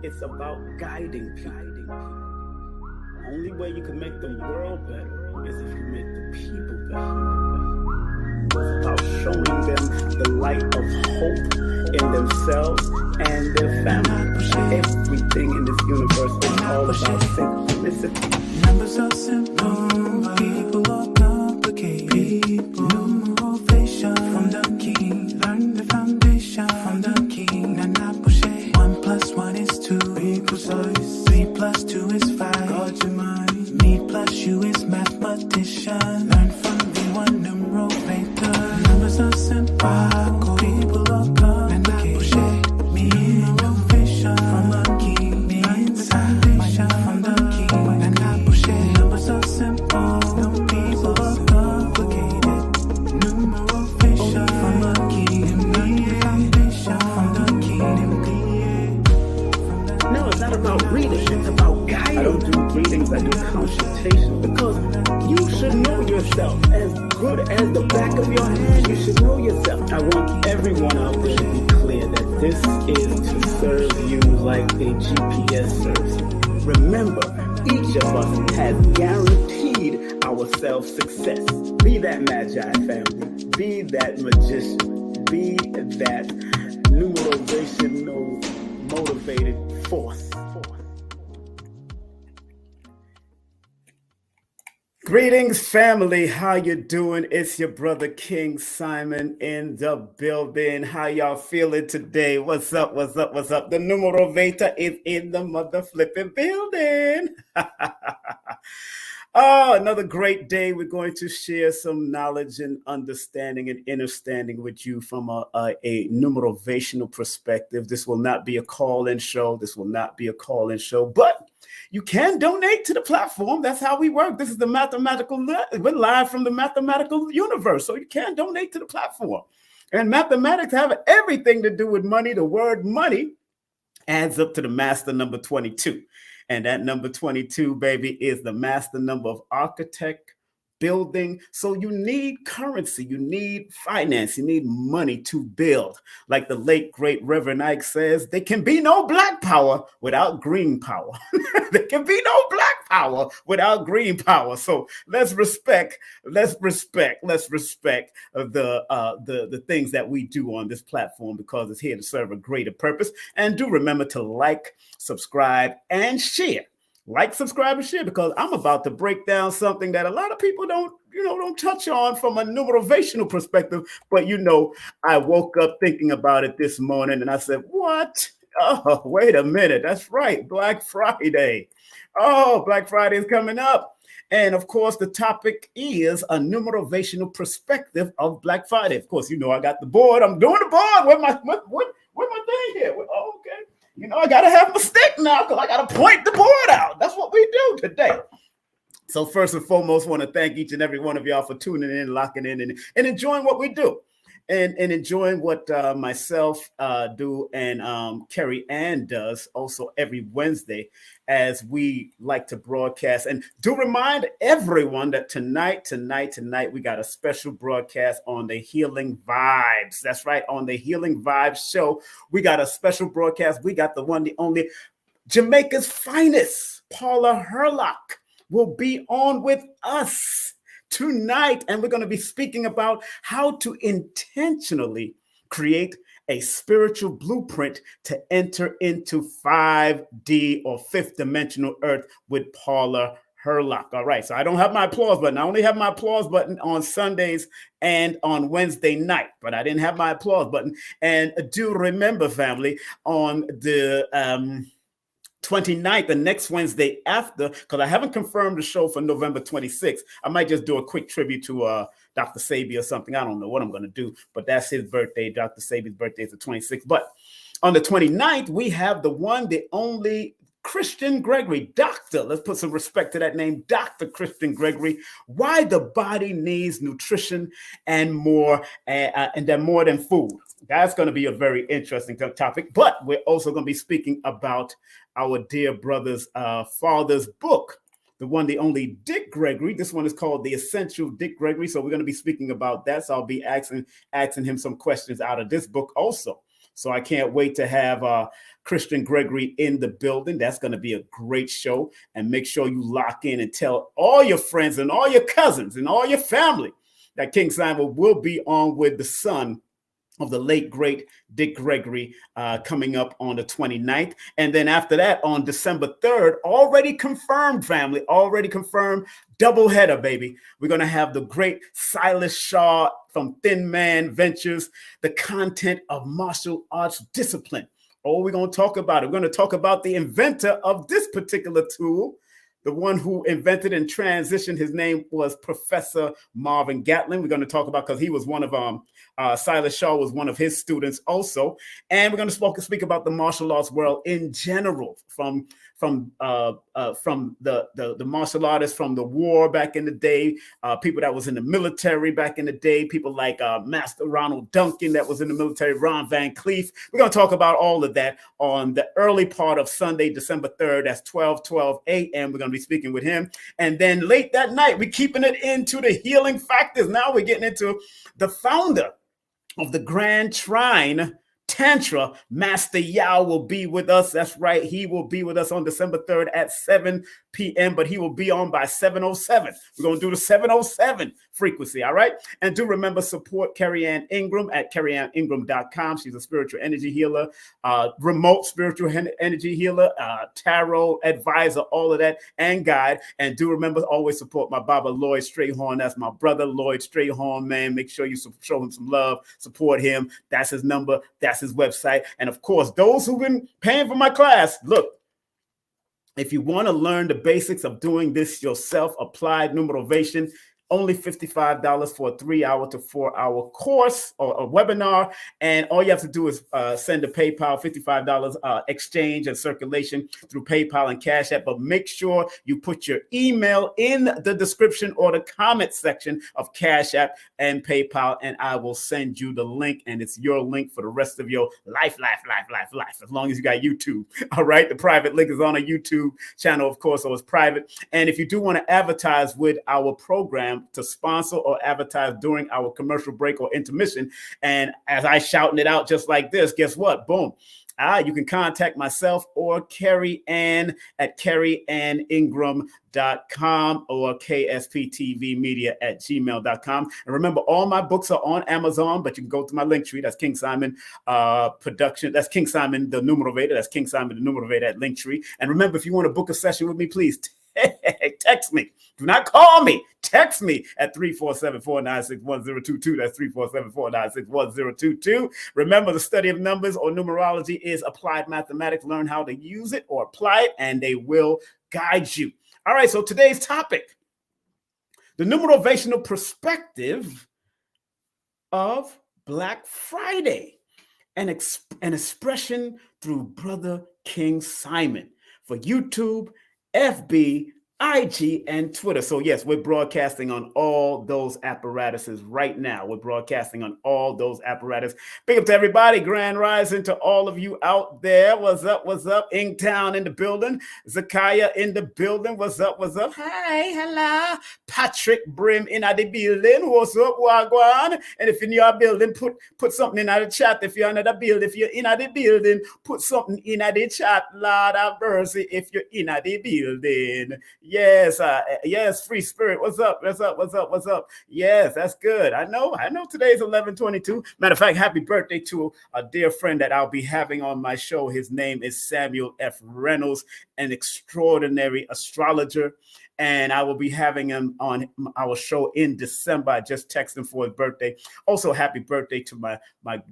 It's about guiding people. The only way you can make the world better is if you make the people better. It's about showing them the light of hope in themselves and their family. Everything in this universe is all about synchronicity. Numbers are simple, people are complicated. Numerovation from the king. Learn the foundation from the king. Nana push it. 1 + 1 is 2. Be precise. 3 + 2 is 5. Guard your mind. Me plus you is mathematician. Learn from V1 Numerovator. Numbers are simple, people are complicated. Numerovation from the king. Learn the foundation from the king. Nana push it. Numbers are simple, people are complicated. Numerovation from the king. Learn the foundation from the king. No, it's not about reading, it's about guiding. I don't do readings, I do consultations because you should know yourself as good as the back of your hand. You should know yourself. I want everyone out there to be clear that this is to serve you like a GPS serves you. Remember, each of us has guaranteed ourselves success. Be that magi family, be that magician, be that numerational motivated force. Greetings, family. How you doing? It's your brother King Simon in the building. How y'all feeling today? What's up? What's up? What's up? The Numerovator is in the mother flipping building. Oh, another great day. We're going to share some knowledge and understanding and understanding with you from a numerovational perspective. This will not be a call-in show. This will not be a call-in show, but you can donate to the platform. That's how we work. This is the mathematical, we're live from the mathematical universe. So you can donate to the platform. And mathematics have everything to do with money. The word money adds up to the master number 22. And that number 22, baby, is the master number of architect, building. So you need currency, you need finance, you need money to build. Like the late, great Reverend Ike says, there can be no black power without green power. There can be no black power without green power. So let's respect the things that we do on this platform because it's here to serve a greater purpose. And do remember to like, subscribe, and share. Like, subscribe, and share because I'm about to break down something that a lot of people don't touch on from a numerational perspective. But I woke up thinking about it this morning and I said, what? Oh, wait a minute. That's right. Black Friday. Oh, Black Friday is coming up. And of course, the topic is a numerational perspective of Black Friday. Of course, I got the board. I'm doing the board. Where's my thing here? Oh, okay. I got to have my stick now because I got to point the board out. That's what we do today. So first and foremost, want to thank each and every one of y'all for tuning in, locking in, and enjoying what we do. And enjoying what myself do and Carrie Ann does also every Wednesday as we like to broadcast. And do remind everyone that tonight, we got a special broadcast on the Healing Vibes. That's right, on the Healing Vibes show. We got a special broadcast. We got the one, the only, Jamaica's finest, Paula Herlock, will be on with us tonight, and we're going to be speaking about how to intentionally create a spiritual blueprint to enter into 5D or fifth dimensional Earth with Paula Herlock. All right, so I don't have my applause button. I only have my applause button on Sundays and on Wednesday night, but I didn't have my applause button. And do remember, family, on the 29th, the next Wednesday after, because I haven't confirmed the show for November 26th. I might just do a quick tribute to Dr. Sabi or something. I don't know what I'm going to do, but that's his birthday. Dr. Sabi's birthday is the 26th. But on the 29th, we have the one, the only Christian Gregory, doctor. Let's put some respect to that name, Dr. Christian Gregory. Why the body needs nutrition and more, and then more than food. That's going to be a very interesting topic. But we're also going to be speaking about our dear brother's father's book, the one, the only Dick Gregory. This one is called The Essential Dick Gregory. So we're going to be speaking about that. So I'll be asking him some questions out of this book also. So I can't wait to have Christian Gregory in the building. That's going to be a great show. And make sure you lock in and tell all your friends and all your cousins and all your family that King Simon will be on with the son of the late, great Dick Gregory coming up on the 29th. And then after that, on December 3rd, already confirmed, family, already confirmed, doubleheader, baby. We're going to have the great Silas Shaw from Thin Man Ventures, the content of martial arts discipline. Oh, we're going to talk about it. We're going to talk about the inventor of this particular tool, the one who invented and transitioned. His name was Professor Marvin Gatlin. We're going to talk about, because he was one of Silas Shaw was one of his students also. And we're going to speak about the martial arts world in general, from the martial artists from the war back in the day, people that was in the military back in the day, people like Master Ronald Duncan that was in the military, Ron Van Cleef. We're going to talk about all of that on the early part of Sunday, December 3rd. That's 12 a.m. We're going to be speaking with him. And then late that night, we're keeping it into the healing factors. Now we're getting into the founder of the Grand Trine Tantra, Master Yao, will be with us. That's right. He will be with us on December 3rd at 7 p.m., but he will be on by 7:07. We're going to do the 7:07 frequency, all right? And do remember, support Carrie Ann Ingram at carrieanningram.com. She's a spiritual energy healer, remote spiritual energy healer, tarot advisor, all of that, and guide. And do remember, always support my Baba Lloyd Strayhorn. That's my brother, Lloyd Strayhorn, man. Make sure you show him some love, support him. That's his number. That's his website. And of course, those who've been paying for my class, look, if you want to learn the basics of doing this yourself, applied numerovation, only $55 for a 3-hour to 4-hour course or a webinar. And all you have to do is send a PayPal, $55 exchange and circulation through PayPal and Cash App. But make sure you put your email in the description or the comment section of Cash App and PayPal, and I will send you the link. And it's your link for the rest of your life, as long as you got YouTube. All right. The private link is on a YouTube channel, of course, so it's private. And if you do want to advertise with our program, to sponsor or advertise during our commercial break or intermission, and as I shouting it out just like this, guess what? Boom. You can contact myself or Carrie Ann at carrieanningram.com or ksptvmedia@gmail.com. And remember, all my books are on Amazon, but you can go to my Linktree. That's King Simon Production. That's King Simon the Numerovator. That's King Simon the Numerovator at Linktree. And remember, if you want to book a session with me, please text me. Do not call me. Text me at 347-496-1022. That's 347-496-1022. Remember, the study of numbers or numerology is applied mathematics. Learn how to use it or apply it, and they will guide you. All right, so today's topic, the numerovational perspective of Black Friday, an expression through Brother King Simon for YouTube, FB, IG, and Twitter. So yes, we're broadcasting on all those apparatuses right now. We're broadcasting on all those apparatuses. Big up to everybody. Grand rising to all of you out there. What's up? What's up? Inktown in the building. Zakiah in the building. What's up? What's up? Hi, hello. Patrick Brim in the building. What's up, Wagwan? And if you're in your building, put something in the chat. If you're in the building, put something in the chat. Lord have mercy. If you're in the building. Yes, yes, free spirit. What's up? What's up? What's up? What's up? Yes, that's good. I know today's 11/22. Matter of fact, happy birthday to a dear friend that I'll be having on my show. His name is Samuel F. Reynolds, an extraordinary astrologer. And I will be having him on our show in December. I just texted him for his birthday. Also, happy birthday to my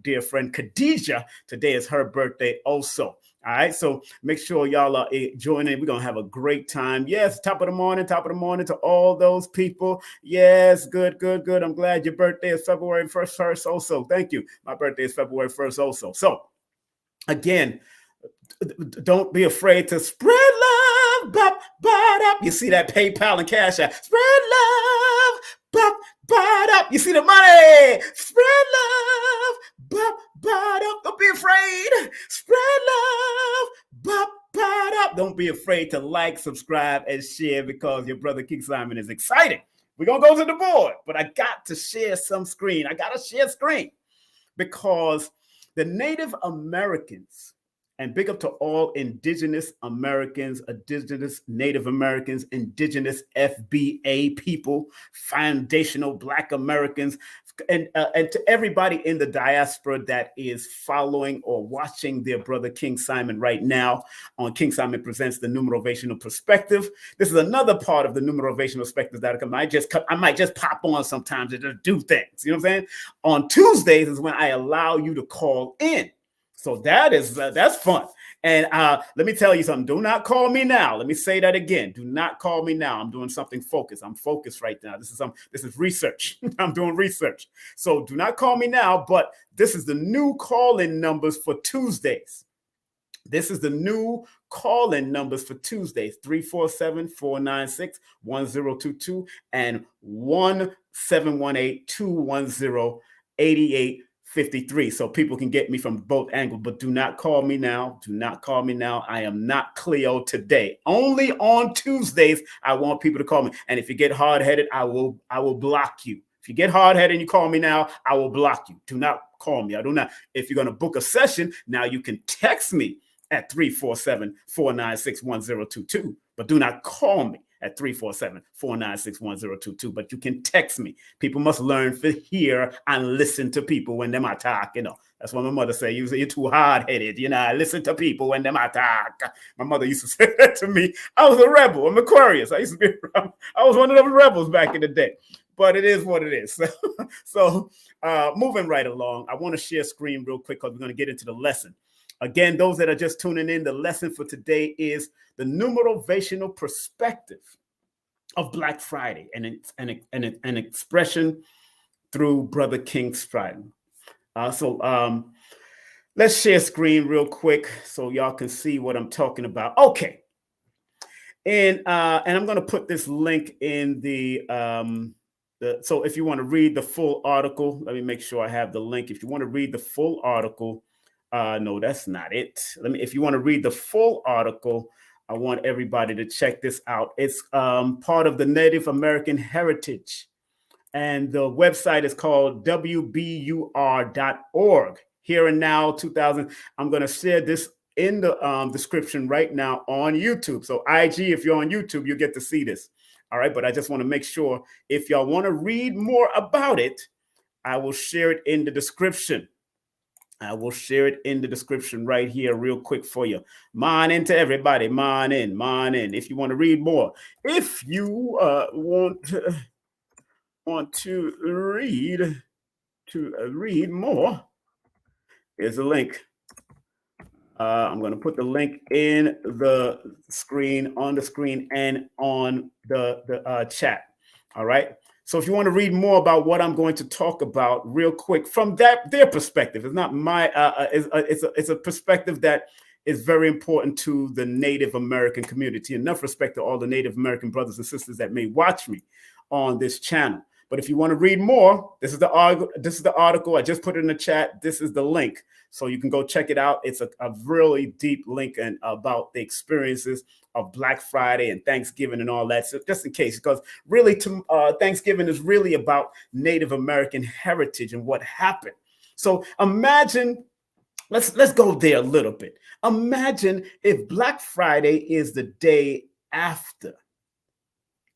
dear friend Khadijah. Today is her birthday also. All right, so make sure y'all are joining. We're going to have a great time. Yes, top of the morning to all those people. Yes, good. I'm glad your birthday is February 1st also. Thank you. My birthday is February 1st also. So, again, don't be afraid to spread love. Bop, bop, up. You see that PayPal and Cash App. Spread love. Bop, bop, up. You see the money. Spread love. Bop, bop, up. Don't be afraid. Spread love. Bop, bop, up. Don't be afraid to like, subscribe, and share, because your brother King Simon is excited. We're going to go to the board, but I got to share some screen. I got to share screen because The Native Americans, and big up to all indigenous Americans, indigenous Native Americans, indigenous FBA people, foundational Black Americans, and to everybody in the diaspora that is following or watching their brother King Simon right now on King Simon Presents the Numerovational Perspective. This is another part of the Numerovational Perspective that I might just pop on sometimes to just do things. You know what I'm saying? On Tuesdays is when I allow you to call in. So that's fun. And let me tell you something. Do not call me now. Let me say that again. Do not call me now. I'm doing something focused. I'm focused right now. This is research. I'm doing research. So do not call me now. But this is the new call-in numbers for Tuesdays. This is the new call-in numbers for Tuesdays: 347-496-1022 and 1-718-210-8853. So people can get me from both angles, but do not call me now. Do not call me now. I am not Cleo today. Only on Tuesdays, I want people to call me. And if you get hard-headed, I will block you. If you get hard-headed and you call me now, I will block you. Do not call me. I do not. If you're going to book a session, now you can text me at 347-496-1022, but do not call me at 347-496-1022, but you can text me. People must learn to hear and listen to people when them attack, you know. That's what my mother say. You say you're too hard-headed, you know. I listen to people when them attack. My mother used to say that to me. I was a rebel. I'm Aquarius. I was one of those rebels back in the day. But it is what it is. So moving right along, I want to share screen real quick because we're going to get into the lesson. Again, those that are just tuning in, the lesson for today is the numerovational perspective of Black Friday and an expression through Brother King Simon. So let's share screen real quick so y'all can see what I'm talking about. Okay. And I'm going to put this link in so if you want to read the full article, let me make sure I have the link. If you want to read the full article, no, that's not it. If you want to read the full article, I want everybody to check this out. It's part of the Native American Heritage, and the website is called wbur.org. Here and Now 2000. I'm going to share this in the description right now on YouTube. So IG, if you're on YouTube, you get to see this. All right, but I just want to make sure if y'all want to read more about it, I will share it in the description. I will share it in the description right here real quick for you. Morning to everybody. Morning. If you want to read more. If you want to read more, here's a link. I'm going to put the link in the screen, on the screen, and on the chat. All right. So if you want to read more about what I'm going to talk about real quick from their perspective, it's not my, it's a perspective that is very important to the Native American community. Enough respect to all the Native American brothers and sisters that may watch me on this channel. But if you want to read more, this is the article. I just put it in the chat. This is the link. So you can go check it out. It's a really deep link and about the experiences of Black Friday and Thanksgiving and all that. So just in case, because really Thanksgiving is really about Native American heritage and what happened. So imagine, let's go there a little bit. Imagine if Black Friday is the day after.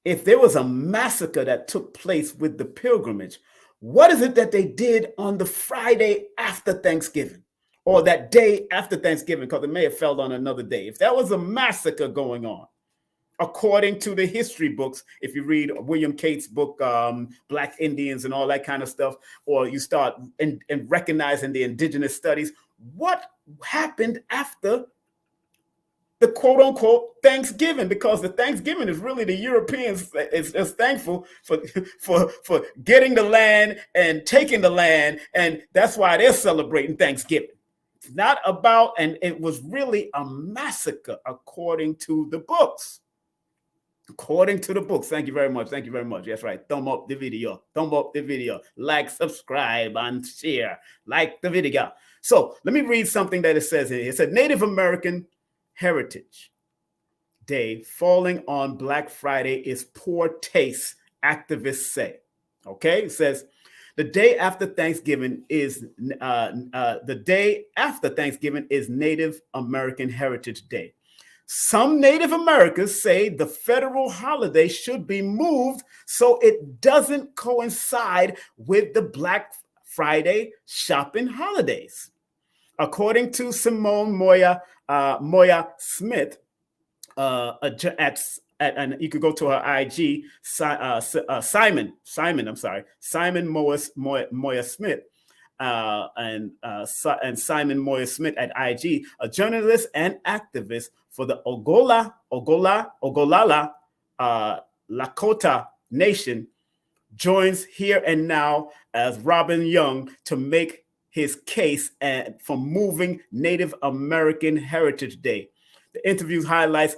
If there was a massacre that took place with the pilgrimage, what is it that they did on the Friday after Thanksgiving or that day after Thanksgiving? Because it may have fell on another day. If there was a massacre going on, according to the history books, if you read William Cates' book, Black Indians and all that kind of stuff, or you start in recognizing the indigenous studies, what happened after the quote unquote Thanksgiving? Because the Thanksgiving is really the Europeans is thankful for getting the land and taking the land. And that's why they're celebrating Thanksgiving. It's not about, and it was really a massacre according to the books. According to the books. Thank you very much. Thank you very much. That's right. Thumb up the video. Thumb up the video. Like, subscribe, and share. Like the video. So let me read something that it says here. It said Native American Heritage Day falling on Black Friday is poor taste, activists say. Okay, it says The day after Thanksgiving is Native American Heritage Day. Some Native Americans say the federal holiday should be moved so it doesn't coincide with the Black Friday shopping holidays. According to Simone Moya Smith, and you could go to her IG, Simon Moya Smith, and Simon Moya Smith at IG, a journalist and activist for the Ogallala Lakota Nation, joins here and now as Robin Young to make his case for moving Native American Heritage Day. The interview highlights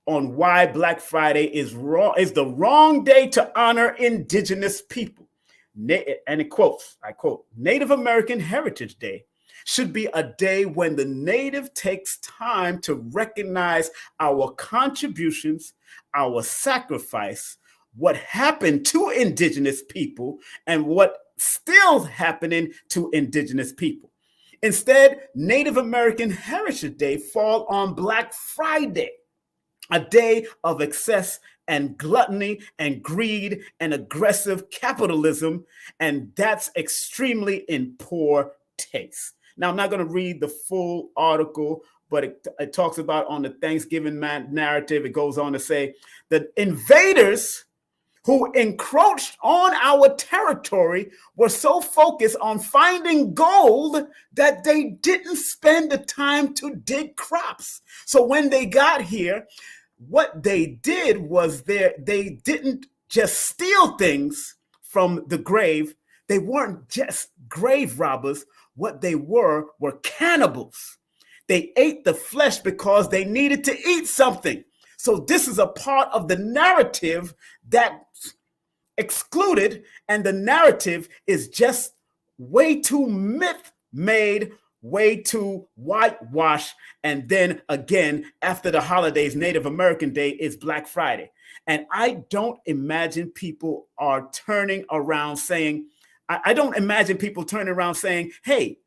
on why Black Friday is the wrong day to honor indigenous people. And it quotes, I quote, Native American Heritage Day should be a day when the Native takes time to recognize our contributions, our sacrifice, what happened to indigenous people, and what still happening to indigenous people. Instead, Native American Heritage Day fall on Black Friday, a day of excess and gluttony and greed and aggressive capitalism, and that's extremely in poor taste. Now, I'm not going to read the full article, but it talks about on the Thanksgiving narrative. It goes on to say the invaders who encroached on our territory were so focused on finding gold that they didn't spend the time to dig crops. So when they got here, what they did was they didn't just steal things from the grave. They weren't just grave robbers. What they were cannibals. They ate the flesh because they needed to eat something. So this is a part of the narrative that's excluded, and the narrative is just way too myth-made, way too whitewashed. And then again, after the holidays, Native American Day is Black Friday. And I don't imagine people are turning around saying, hey,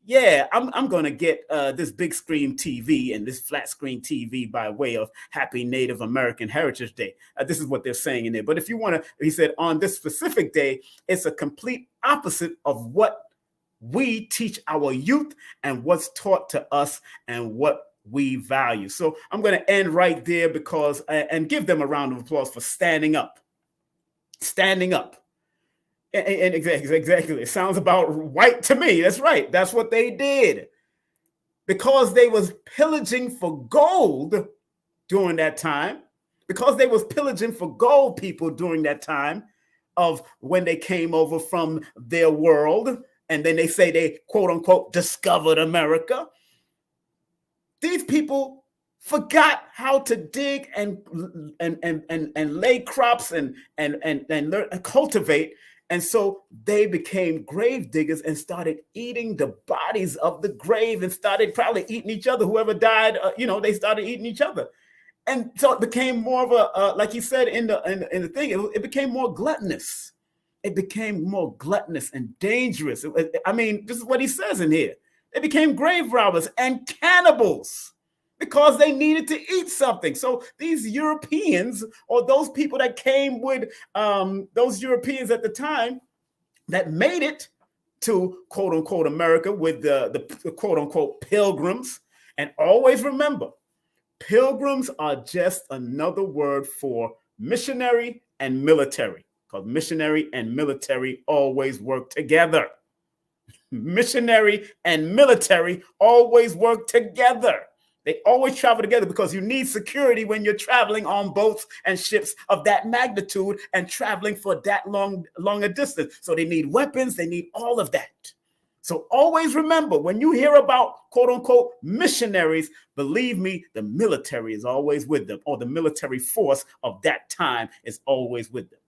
yeah, I'm going to get this big screen TV and this flat screen TV by way of Happy Native American Heritage Day. This is what they're saying in there. But if you want to, he said, on this specific day, it's a complete opposite of what we teach our youth and what's taught to us and what we value. So I'm going to end right there because, and give them a round of applause for standing up. Standing up. And exactly. It sounds about right to me. That's right. That's what they did. Because they was pillaging for gold during that time. Because they was pillaging for gold, people, during that time of when they came over from their world. And then they say they, quote unquote, discovered America. These people forgot how to dig and lay crops and learn and cultivate. And so they became grave diggers and started eating the bodies of the grave and started probably eating each other. Whoever died, they started eating each other. And so it became more of a, like he said in the thing, it became more gluttonous. It became more gluttonous and dangerous. This is what he says in here. They became grave robbers and cannibals because they needed to eat something. So these Europeans, or those people that came with those Europeans at the time that made it to quote unquote America with the quote unquote pilgrims. And always remember, pilgrims are just another word for missionary and military, because missionary and military always work together. Missionary and military always work together. They always travel together because you need security when you're traveling on boats and ships of that magnitude and traveling for that longer distance. So they need weapons, they need all of that. So always remember, when you hear about quote unquote missionaries, believe me, the military is always with them, or the military force of that time is always with them.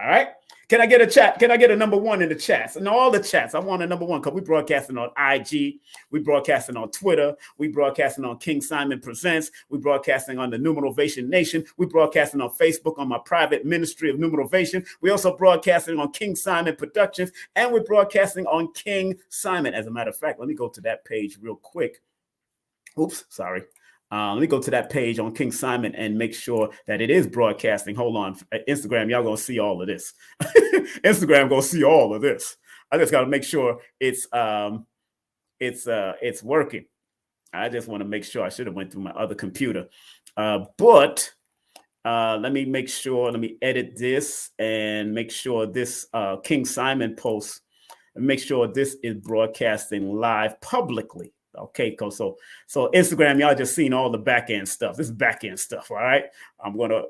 All right. Can I get a chat? Can I get a number one in the chats? And all the chats. I want a number one because we broadcasting on IG. We broadcasting on Twitter. We broadcasting on King Simon Presents. We broadcasting on the Numerovation Nation. We broadcasting on Facebook on my private ministry of Numerovation. We also broadcasting on King Simon Productions. And we're broadcasting on King Simon. As a matter of fact, let me go to that page real quick. Oops, sorry. Let me go to that page on King Simon and make sure that it is broadcasting. Hold on. Instagram, y'all gonna see all of this. Instagram gonna see all of this. I just gotta make sure it's working. I just want to make sure. I should have went through my other computer. But let me make sure. Let me edit this and make sure this King Simon post, and make sure this is broadcasting live publicly. Okay, so Instagram, y'all just seen all the back end stuff. This is back end stuff. All right, I'm gonna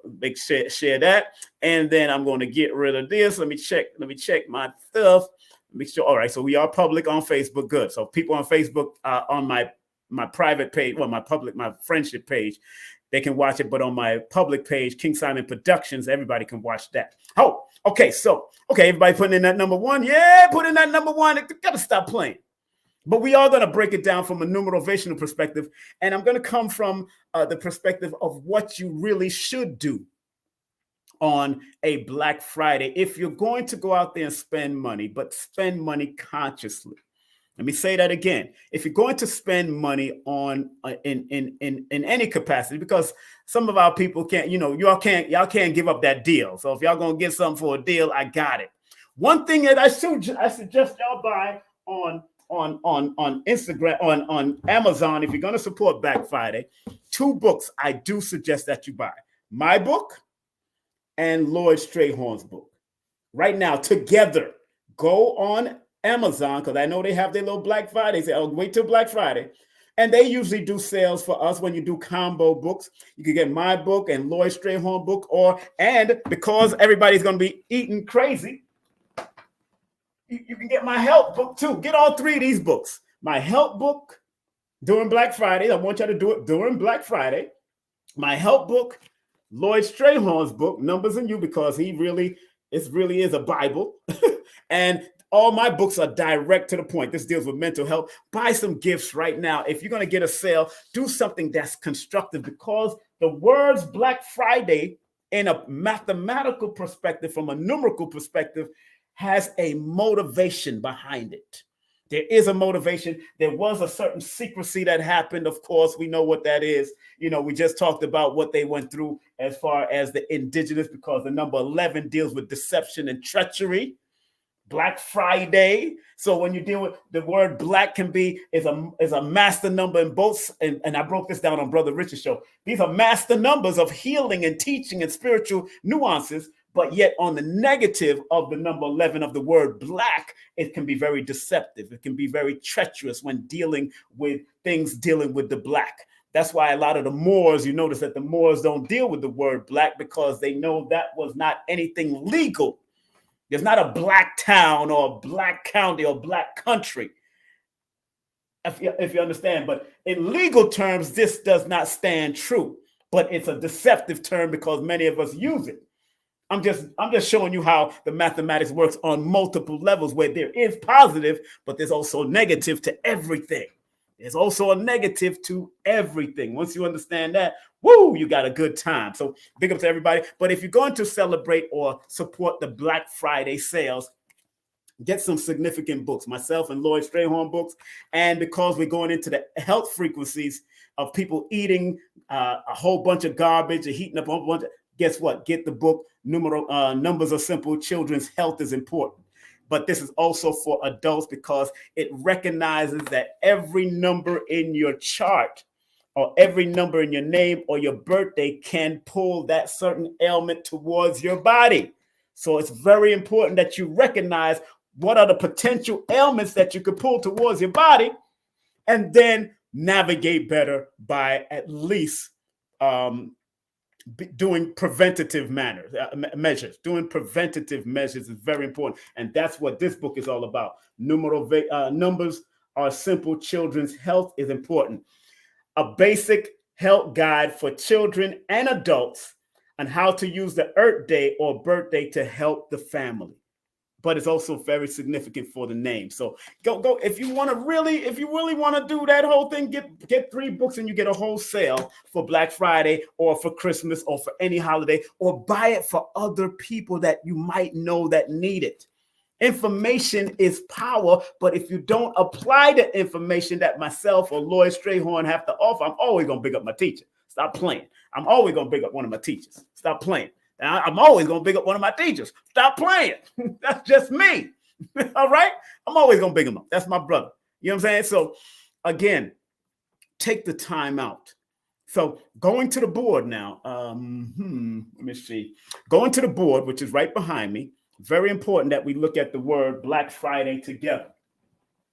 share that, and then I'm gonna get rid of this. Let me check my stuff. Make sure. All right, so we are public on Facebook. Good. So people on Facebook, on my private page, well, my friendship page, they can watch it. But on my public page, King Simon Productions, everybody can watch that. Oh, okay. So everybody putting in that number one. Yeah, put in that number one. Gotta stop playing. But we are going to break it down from a numerovational perspective. And I'm going to come from the perspective of what you really should do on a Black Friday if you're going to go out there and spend money, but spend money consciously. Let me say that again. If you're going to spend money on in any capacity, because some of our people can't, y'all can't give up that deal. So if y'all going to get something for a deal, I got it. One thing that I suggest y'all buy on Instagram, on Amazon, if you're going to support Black Friday, 2 books I do suggest that you buy. My book and Lloyd Strayhorn's book. Right now, together, go on Amazon, because I know they have their little Black Friday. Say, wait till Black Friday. And they usually do sales for us when you do combo books. You can get my book and Lloyd Strayhorn book, and because everybody's going to be eating crazy, you can get my help book too. Get all 3 of these books. My help book during Black Friday. I want y'all to do it during Black Friday. My help book, Lloyd Strayhorn's book, Numbers in You, because it really is a Bible. And all my books are direct to the point. This deals with mental health. Buy some gifts right now. If you're going to get a sale, do something that's constructive, because the words Black Friday, in a mathematical perspective, from a numerical perspective, has a motivation behind it. There is a motivation. There was a certain secrecy that happened. Of course, we know what that is. We just talked about what they went through as far as the indigenous, because the number 11 deals with deception and treachery. Black Friday. So when you deal with the word black, is a master number in both. And I broke this down on Brother Richard's show. These are master numbers of healing and teaching and spiritual nuances. But yet on the negative of the number 11 of the word black, it can be very deceptive. It can be very treacherous when dealing with things dealing with the black. That's why a lot of the Moors, you notice that the Moors don't deal with the word black, because they know that was not anything legal. There's not a black town or a black county or black country, if you understand. But in legal terms, this does not stand true. But it's a deceptive term because many of us use it. I'm just showing you how the mathematics works on multiple levels, where there is positive, but there's also negative to everything. There's also a negative to everything. Once you understand that, woo, you got a good time. So big up to everybody. But if you're going to celebrate or support the Black Friday sales, get some significant books, myself and Lloyd Strayhorn books. And because we're going into the health frequencies of people eating a whole bunch of garbage and heating up a whole bunch of, guess what? Get the book, Numbers Are Simple, Children's Health is Important. But this is also for adults, because it recognizes that every number in your chart or every number in your name or your birthday can pull that certain ailment towards your body. So it's very important that you recognize what are the potential ailments that you could pull towards your body, and then navigate better by at least doing preventative measures. Doing preventative measures is very important. And that's what this book is all about. Numbers Are Simple, Children's Health is Important. A basic health guide for children and adults, on how to use the Earth Day or birthday to help the family. But it's also very significant for the name. So go if you really want to do that whole thing, get 3 books and you get a whole sale for Black Friday or for Christmas or for any holiday, or buy it for other people that you might know that need it. Information is power, but if you don't apply the information that myself or Lloyd Strayhorn have to offer, I'm always going to big up my teacher. Stop playing. I'm always going to big up one of my teachers. Stop playing. I'm always going to big up one of my teachers. Stop playing. That's just me. All right? I'm always going to big him up. That's my brother. You know what I'm saying? So, again, take the time out. So, going to the board now. Let me see. Going to the board, which is right behind me. Very important that we look at the word Black Friday together.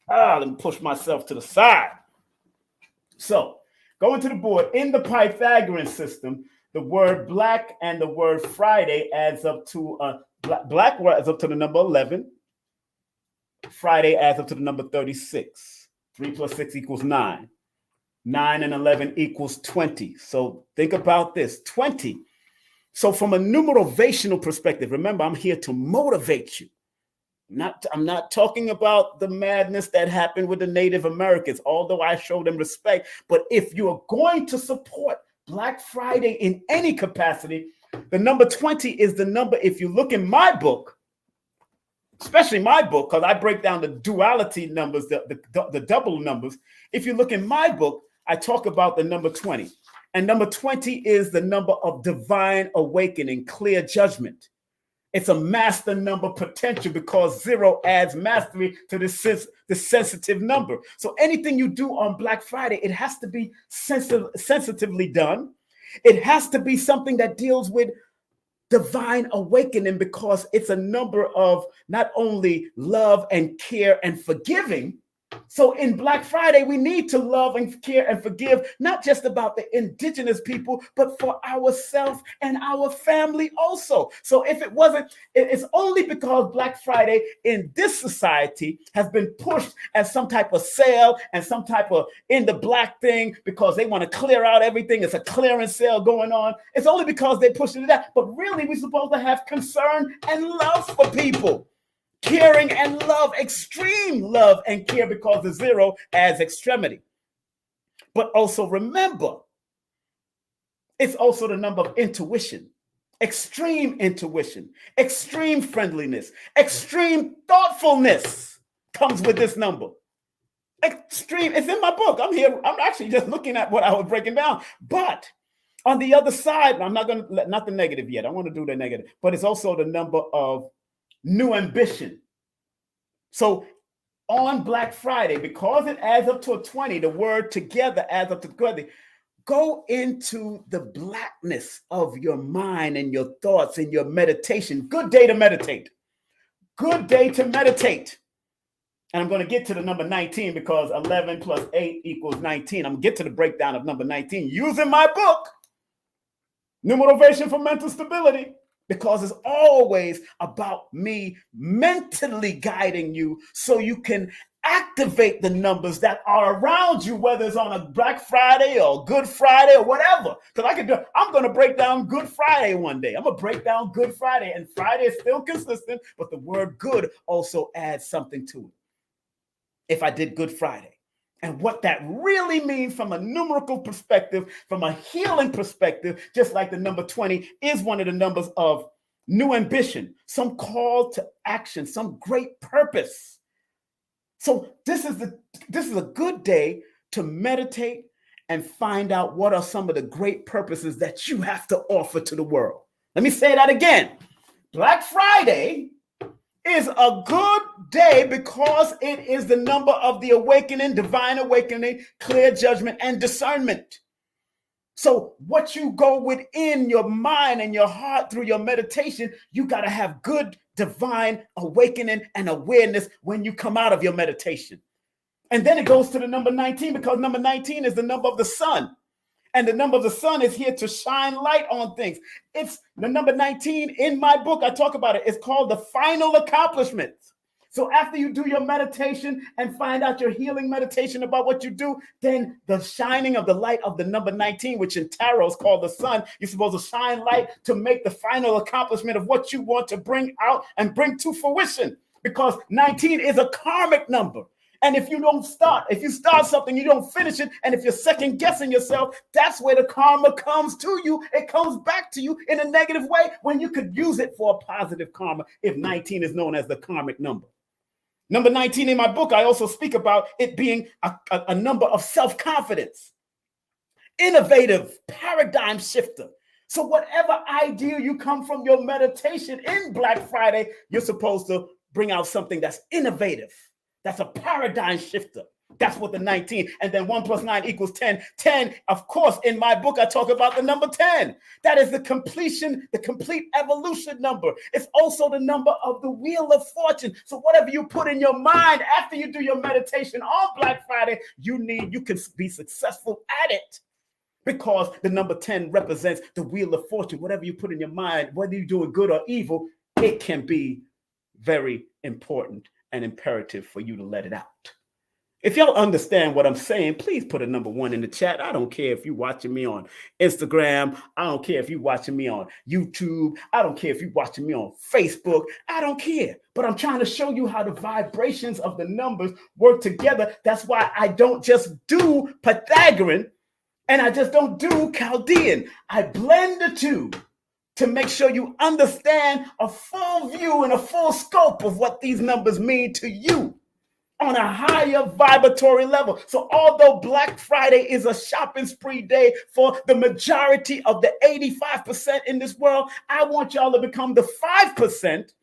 Let me push myself to the side. So, going to the board, in the Pythagorean system, the word black and the word Friday adds up to black adds up to the number 11. Friday adds up to the number 36. 3 plus 6 equals 9. 9 and 11 equals 20. So think about this, 20. So from a numerovational perspective, remember, I'm here to motivate you. I'm not talking about the madness that happened with the Native Americans, although I show them respect. But if you are going to support Black Friday in any capacity, the number 20 is the number. If you look in my book, especially my book, because I break down the duality numbers, the double numbers. If you look in my book, I talk about the number 20. And number 20 is the number of divine awakening, clear judgment. It's a master number potential because 0 adds mastery to the sensitive number. So anything you do on Black Friday, it has to be sensitively done. It has to be something that deals with divine awakening because it's a number of not only love and care and forgiving. So in Black Friday, we need to love and care and forgive, not just about the indigenous people, but for ourselves and our family also. So if it wasn't, it's only because Black Friday in this society has been pushed as some type of sale and some type of in the black thing because they want to clear out everything. It's a clearance sale going on. It's only because they pushed it to that. But really, we're supposed to have concern and love for people. Caring and love, extreme love and care, because the 0 adds extremity. But also remember, it's also the number of intuition, extreme friendliness, extreme thoughtfulness comes with this number. Extreme, it's in my book. I'm actually just looking at what I was breaking down. But on the other side, I'm not going to, not the negative yet. I want to do the negative, but it's also the number of new ambition. So on Black Friday, because it adds up to a 20, the word together adds up to 20. Go into the blackness of your mind and your thoughts and your meditation. Good day to meditate. Good day to meditate. And I'm going to get to the number 19 because 11 plus 8 equals 19. I'm going to get to the breakdown of number 19 using my book, Numerovation for Mental Stability. Because it's always about me mentally guiding you so you can activate the numbers that are around you, whether it's on a Black Friday or Good Friday or whatever. Because I'm going to break down Good Friday one day. I'm going to break down Good Friday. And Friday is still consistent, but the word good also adds something to it. If I did Good Friday. And what that really means from a numerical perspective, from a healing perspective, just like the number 20 is one of the numbers of new ambition, some call to action, some great purpose. So this is a good day to meditate and find out what are some of the great purposes that you have to offer to the world. Let me say that again. Black Friday is a good day because it is the number of the awakening, divine awakening, clear judgment, and discernment. So what you go within your mind and your heart through your meditation, you got to have good divine awakening and awareness when you come out of your meditation. And then it goes to the number 19 because number 19 is the number of the sun. And the number of the sun is here to shine light on things. It's the number 19 in my book. I talk about it. It's called the final accomplishment. So after you do your meditation and find out your healing meditation about what you do, then the shining of the light of the number 19, which in tarot is called the sun, you're supposed to shine light to make the final accomplishment of what you want to bring out and bring to fruition. Because 19 is a karmic number. And if you start something, you don't finish it. And if you're second guessing yourself, that's where the karma comes to you. It comes back to you in a negative way when you could use it for a positive karma if 19 is known as the karmic number. Number 19 in my book, I also speak about it being a number of self-confidence, innovative, paradigm shifter. So whatever idea you come from your meditation in Black Friday, you're supposed to bring out something that's innovative. That's a paradigm shifter. That's what the 19, and then 1 + 9 = 10. 10, of course, in my book, I talk about the number 10. That is the completion, the complete evolution number. It's also the number of the Wheel of Fortune. So whatever you put in your mind after you do your meditation on Black Friday, you can be successful at it. Because the number 10 represents the Wheel of Fortune. Whatever you put in your mind, whether you're doing good or evil, it can be very important and imperative for you to let it out. If y'all understand what I'm saying, please put a number 1 in the chat. I don't care if you're watching me on Instagram. I don't care if you're watching me on YouTube. I don't care if you're watching me on Facebook. I don't care. But I'm trying to show you how the vibrations of the numbers work together. That's why I don't just do Pythagorean and I just don't do Chaldean. I blend the two to make sure you understand a full view and a full scope of what these numbers mean to you on a higher vibratory level. So although Black Friday is a shopping spree day for the majority of the 85% in this world, I want y'all to become the 5%,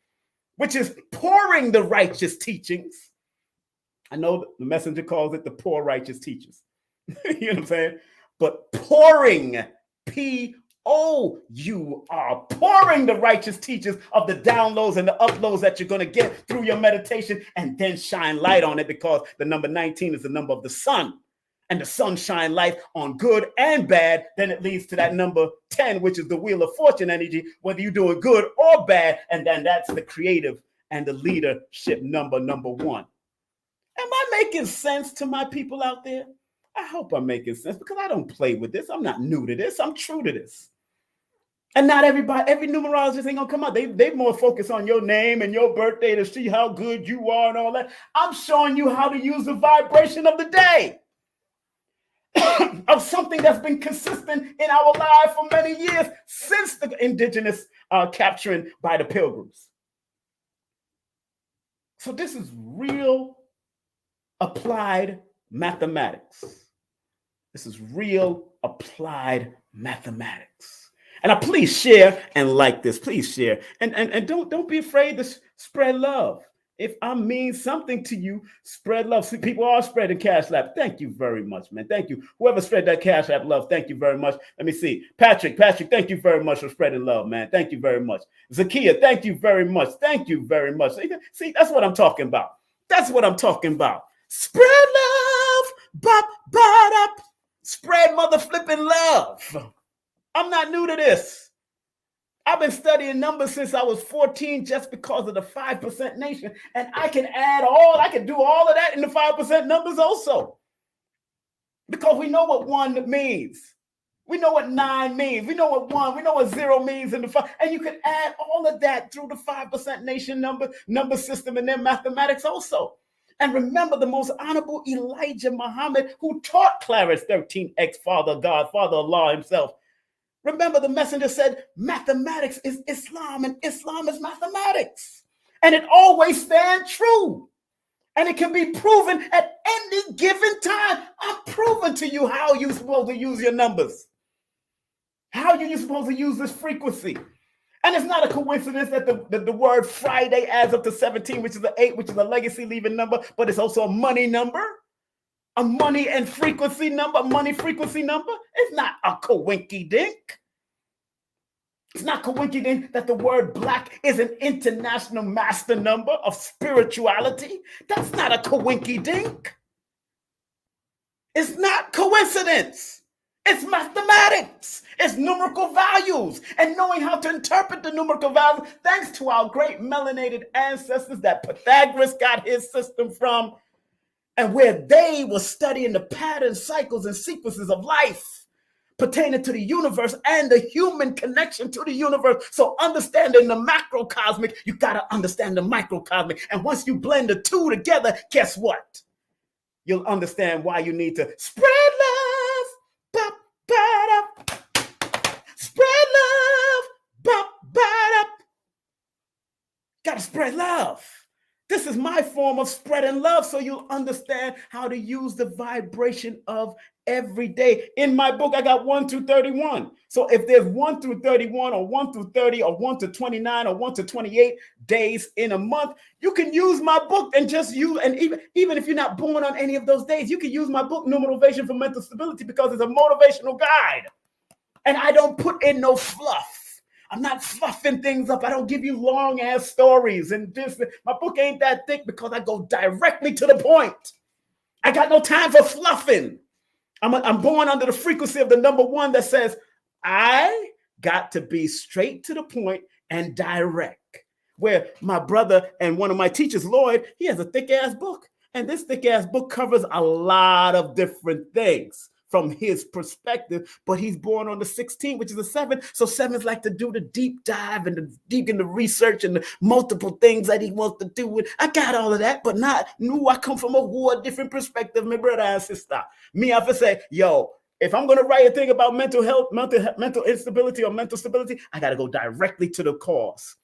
which is pouring the righteous teachings. I know the messenger calls it the poor righteous teachers. You know what I'm saying? But pouring, P-O-U-R, pouring the righteous teachers of the downloads and the uploads that you're going to get through your meditation, and then shine light on it, because the number 19 is the number of the sun, and the sun shine light on good and bad. Then it leads to that number 10, which is the Wheel of Fortune energy, whether you're doing good or bad. And then that's the creative and the leadership number 1. Am I making sense to my people out there? I hope I'm making sense, because I don't play with this. I'm not new to this. I'm true to this. And not every numerologist ain't gonna come out. They more focus on your name and your birthday to see how good you are and all that. I'm showing you how to use the vibration of the day of something that's been consistent in our lives for many years since the indigenous capturing by the pilgrims. So this is real applied mathematics. This is real applied mathematics. And please share and like this. Please share. And don't be afraid to spread love. If I mean something to you, spread love. See, people are spreading Cash App. Thank you very much, man. Thank you. Whoever spread that Cash App love, thank you very much. Let me see. Patrick, thank you very much for spreading love, man. Thank you very much. Zakia, thank you very much. Thank you very much. See, that's what I'm talking about. That's what I'm talking about. Spread love. Bop, bop, up. Spread mother flipping love. I'm not new to this. I've been studying numbers since I was 14 just because of the 5% nation. And I can do all of that in the 5% numbers also. Because we know what 1 means. We know what 9 means. We know what 1, we know what 0 means in the 5. And you can add all of that through the 5% nation number system and their mathematics also. And remember the most honorable Elijah Muhammad, who taught Clarence 13X, Father God, Father Allah himself. Remember, the messenger said, mathematics is Islam and Islam is mathematics. And it always stands true. And it can be proven at any given time. I'm proving to you how you're supposed to use your numbers. How you're supposed to use this frequency. And it's not a coincidence that the word Friday adds up to 17, which is an 8, which is a legacy leaving number, but it's also a money number. A money and frequency number, a money frequency number. It's not a coinky-dink. It's not coinky-dink that the word black is an international master number of spirituality. That's not a coinky-dink. It's not coincidence. It's mathematics. It's numerical values and knowing how to interpret the numerical values, thanks to our great melanated ancestors that Pythagoras got his system from, and where they were studying the patterns, cycles, and sequences of life pertaining to the universe and the human connection to the universe. So understanding the macrocosmic, you got to understand the microcosmic. And once you blend the two together, guess what? You'll understand why you need to spread love. Spread love. Gotta spread love. This is my form of spreading love, so you'll understand how to use the vibration of every day. In my book, I got 1 through 31. So if there's 1 through 31 or 1 through 30 or 1 to 29 or 1 to 28 days in a month, you can use my book and just use, and even if you're not born on any of those days, you can use my book, Numerovation for Mental Stability, because it's a motivational guide. And I don't put in no fluff. I'm not fluffing things up. I don't give you long ass stories and this. My book ain't that thick because I go directly to the point. I got no time for fluffing. I'm born under the frequency of the number 1 that says, I got to be straight to the point and direct. Where my brother and one of my teachers, Lloyd, he has a thick ass book. And this thick ass book covers a lot of different things from his perspective, but he's born on the 16th, which is a 7. So 7s like to do the deep dive and the deep in the research and the multiple things that he wants to do. I got all of that, but not new. I come from a different perspective, my brother and sister. Me, I have to say, yo, if I'm going to write a thing about mental health, mental instability or mental stability, I got to go directly to the cause.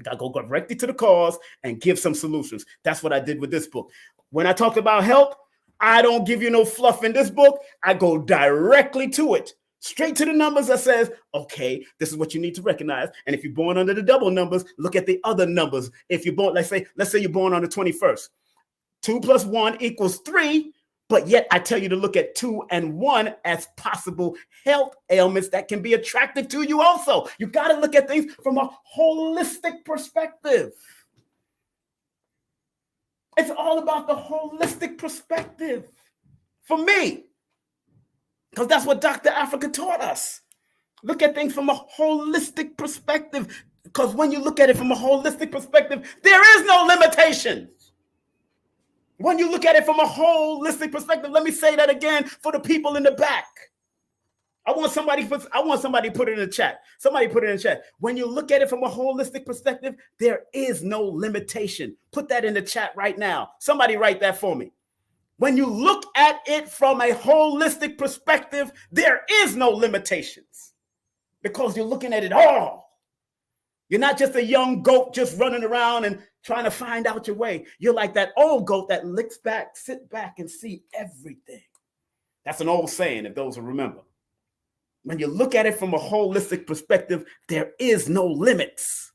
I got to go directly to the cause and give some solutions. That's what I did with this book. When I talk about health, I don't give you no fluff in this book. I go directly to it, straight to the numbers that says, okay, this is what you need to recognize. And if you're born under the double numbers, look at the other numbers. If you're born, let's say you're born on the 21st, 2 plus 1 equals 3. But yet I tell you to look at 2 and 1 as possible health ailments that can be attracted to you also. You got to look at things from a holistic perspective. It's all about the holistic perspective for me, because that's what Dr. Africa taught us. Look at things from a holistic perspective, because when you look at it from a holistic perspective, there is no limitation. When you look at it from a holistic perspective, let me say that again for the people in the back. I want somebody to put it in the chat. Somebody put it in the chat. When you look at it from a holistic perspective, there is no limitation. Put that in the chat right now. Somebody write that for me. When you look at it from a holistic perspective, there is no limitations because you're looking at it all. You're not just a young goat just running around and trying to find out your way. You're like that old goat that licks back, sit back, and see everything. That's an old saying, if those will remember. When you look at it from a holistic perspective, there is no limits,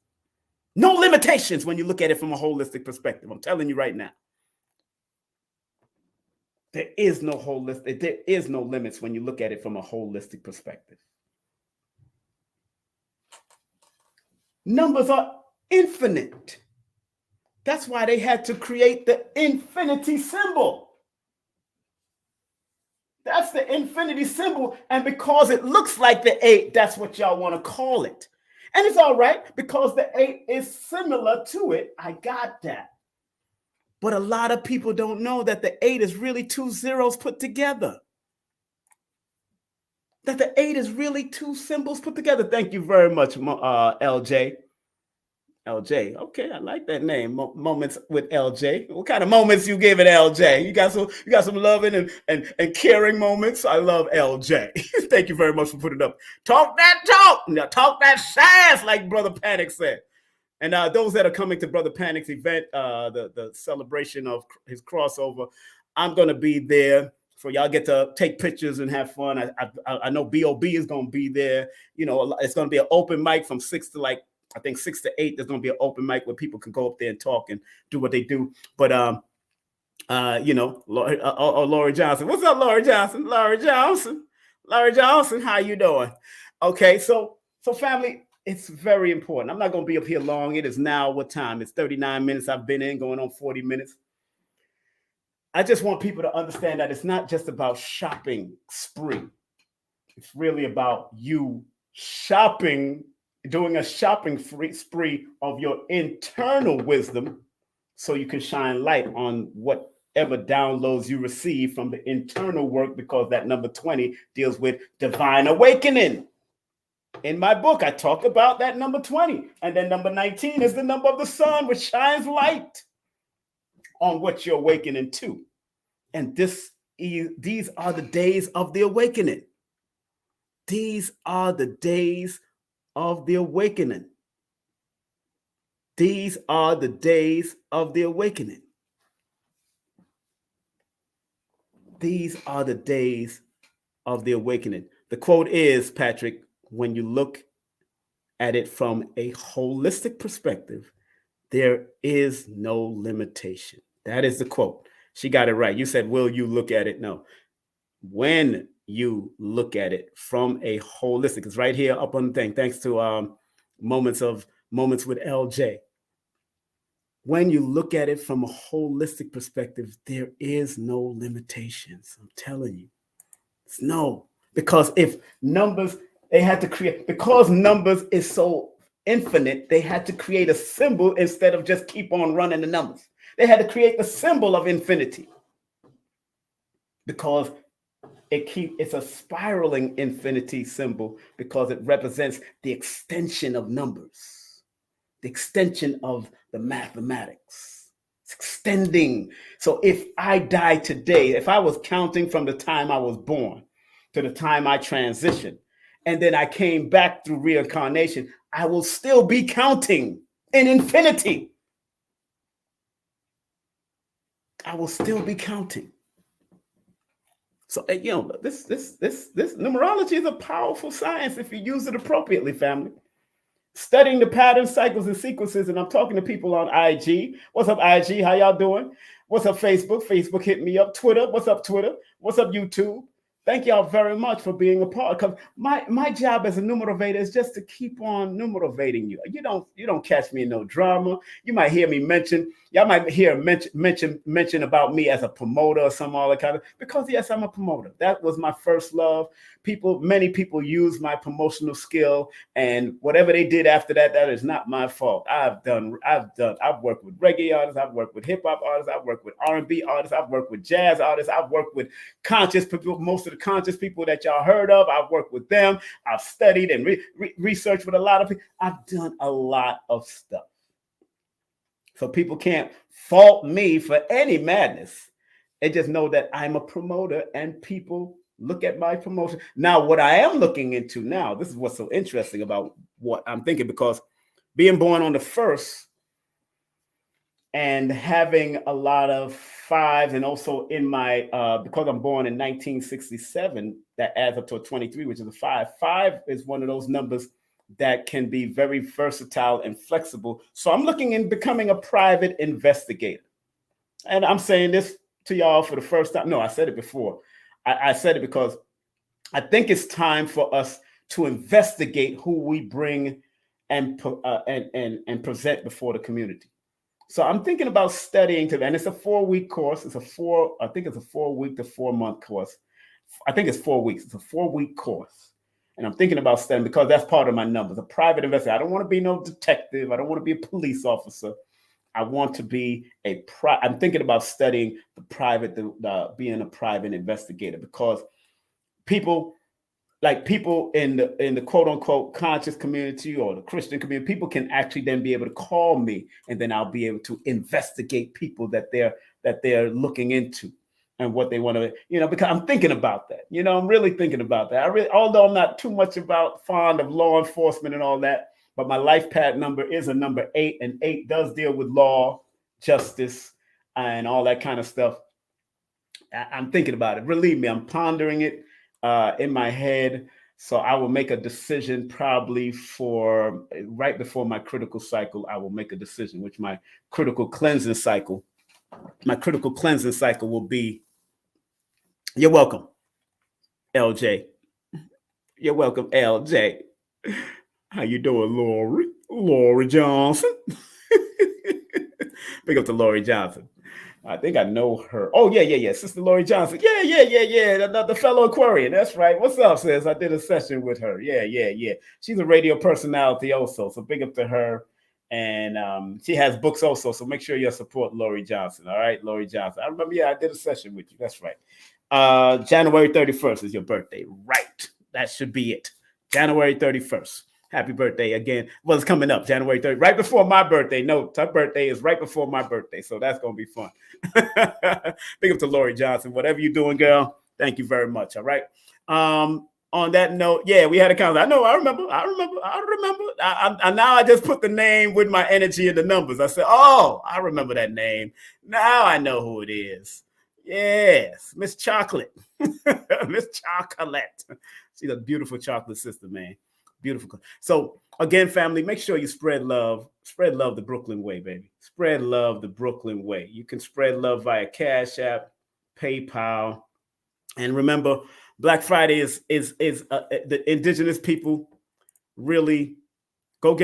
no limitations when you look at it from a holistic perspective. I'm telling you right now. There is no limits when you look at it from a holistic perspective. Numbers are infinite. That's why they had to create the infinity symbol. That's the infinity symbol. And because it looks like the 8, that's what y'all want to call it. And it's all right because the 8 is similar to it. I got that. But a lot of people don't know that the 8 is really 2 zeros put together. That the 8 is really 2 symbols put together. Thank you very much, LJ. LJ. Okay, I like that name. Moments with LJ. What kind of moments you giving LJ? You got some loving and caring moments. I love LJ. Thank you very much for putting it up. Talk that talk. Now talk that sass, like Brother Panic said. And those that are coming to Brother Panic's event, the celebration of his crossover, I'm going to be there. So y'all get to take pictures and have fun. I know B.O.B. is going to be there. You know, it's going to be an open mic from 6 to 6 to 8. There's going to be an open mic where people can go up there and talk and do what they do. But, Laurie Johnson. What's up, Laurie Johnson? Laurie Johnson, how you doing? Okay, so family, it's very important. I'm not going to be up here long. It is now what time? It's 39 minutes I've been in, going on 40 minutes. I just want people to understand that it's not just about shopping spree. It's really about you shopping, doing a shopping spree of your internal wisdom so you can shine light on whatever downloads you receive from the internal work, because that number 20 deals with divine awakening. In my book, I talk about that number 20. And then number 19 is the number of the sun, which shines light on what you're awakening to. And these are the days of the awakening. These are the days of the awakening. These are the days of the awakening. These are the days of the awakening. The quote is, Patrick, when you look at it from a holistic perspective, there is no limitation. That is the quote. She got it right. You said, will you look at it? No. When you look at it from a holistic, it's right here up on the thing, thanks to Moments with LJ. When you look at it from a holistic perspective, there is no limitations. I'm telling you. It's no. Because if numbers, they had to create, because numbers is so infinite, they had to create a symbol instead of just keep on running the numbers. They had to create the symbol of infinity, because it's a spiraling infinity symbol, because it represents the extension of numbers, the extension of the mathematics. It's extending. So if I die today, if I was counting from the time I was born to the time I transitioned, and then I came back through reincarnation, I will still be counting in infinity. I will still be counting. So, you know, this numerology is a powerful science if you use it appropriately, family. Studying the patterns, cycles, and sequences, and I'm talking to people on IG. What's up, IG? How y'all doing? What's up, Facebook? Facebook hit me up. Twitter. What's up, Twitter? What's up, YouTube? Thank y'all very much for being a part. Because my job as a numerovator is just to keep on numerovating you. You don't catch me in no drama. You might hear me mention. Y'all might hear mention about me as a promoter or some all that kind of. Because yes, I'm a promoter. That was my first love. Many people use my promotional skill, and whatever they did after that, that is not my fault. I've worked with reggae artists. I've worked with hip hop artists. I've worked with R&B artists. I've worked with jazz artists. I've worked with conscious people. Most of the conscious people that y'all heard of, I've worked with them. I've studied and researched with a lot of people. I've done a lot of stuff. So people can't fault me for any madness. They just know that I'm a promoter, and people look at my promotion. Now, what I am looking into now, this is what's so interesting about what I'm thinking, because being born on the 1st and having a lot of 5s, and also in my, because I'm born in 1967, that adds up to a 23, which is a 5. 5 is one of those numbers that can be very versatile and flexible. So I'm looking in becoming a private investigator. And I'm saying this to y'all for the first time. No, I said it before. I said it because I think it's time for us to investigate who we bring and present before the community. So I'm thinking about studying and it's a 4-week course. I think it's a 4-week to 4-month course. I think it's 4 weeks. It's a 4-week course. And I'm thinking about studying because that's part of my numbers. A private investigator. I don't want to be no detective. I don't want to be a police officer. I want to be I'm thinking about studying being a private investigator, because people in the quote unquote conscious community or the Christian community, people can actually then be able to call me, and then I'll be able to investigate people that they're looking into and what they want to, because I'm thinking about that. I'm really thinking about that. Although I'm not too much fond of law enforcement and all that, but my life path number is a number 8, and 8 does deal with law, justice, and all that kind of stuff. I'm thinking about it. Believe me, I'm pondering it in my head. So I will make a decision probably right before my critical cycle. I will make a decision, which my critical cleansing cycle will be. You're welcome, LJ. You're welcome, LJ. How you doing, Lori? Lori Johnson. Big up to Lori Johnson. I think I know her. Oh, yeah. Sister Lori Johnson. Yeah. The fellow Aquarian. That's right. What's up, sis? I did a session with her. Yeah. She's a radio personality also. So big up to her. And she has books also. So make sure you support Lori Johnson. All right, Lori Johnson. I remember, I did a session with you. That's right. January 31st is your birthday. Right. That should be it. January 31st. Happy birthday again. Well, it's coming up January 30th, right before my birthday. No, her birthday is right before my birthday. So that's going to be fun. Big up to Lori Johnson. Whatever you're doing, girl, thank you very much. All right. On that note, yeah, we had a conversation. I remember. Now I just put the name with my energy and the numbers. I said, oh, I remember that name. Now I know who it is. Yes, Miss Chocolate. Miss Chocolate. She's a beautiful chocolate sister, man. Beautiful. So again, family, make sure you spread love the Brooklyn way, baby. Spread love the Brooklyn way. You can spread love via Cash App, PayPal, and remember, Black Friday is the indigenous people. Really, go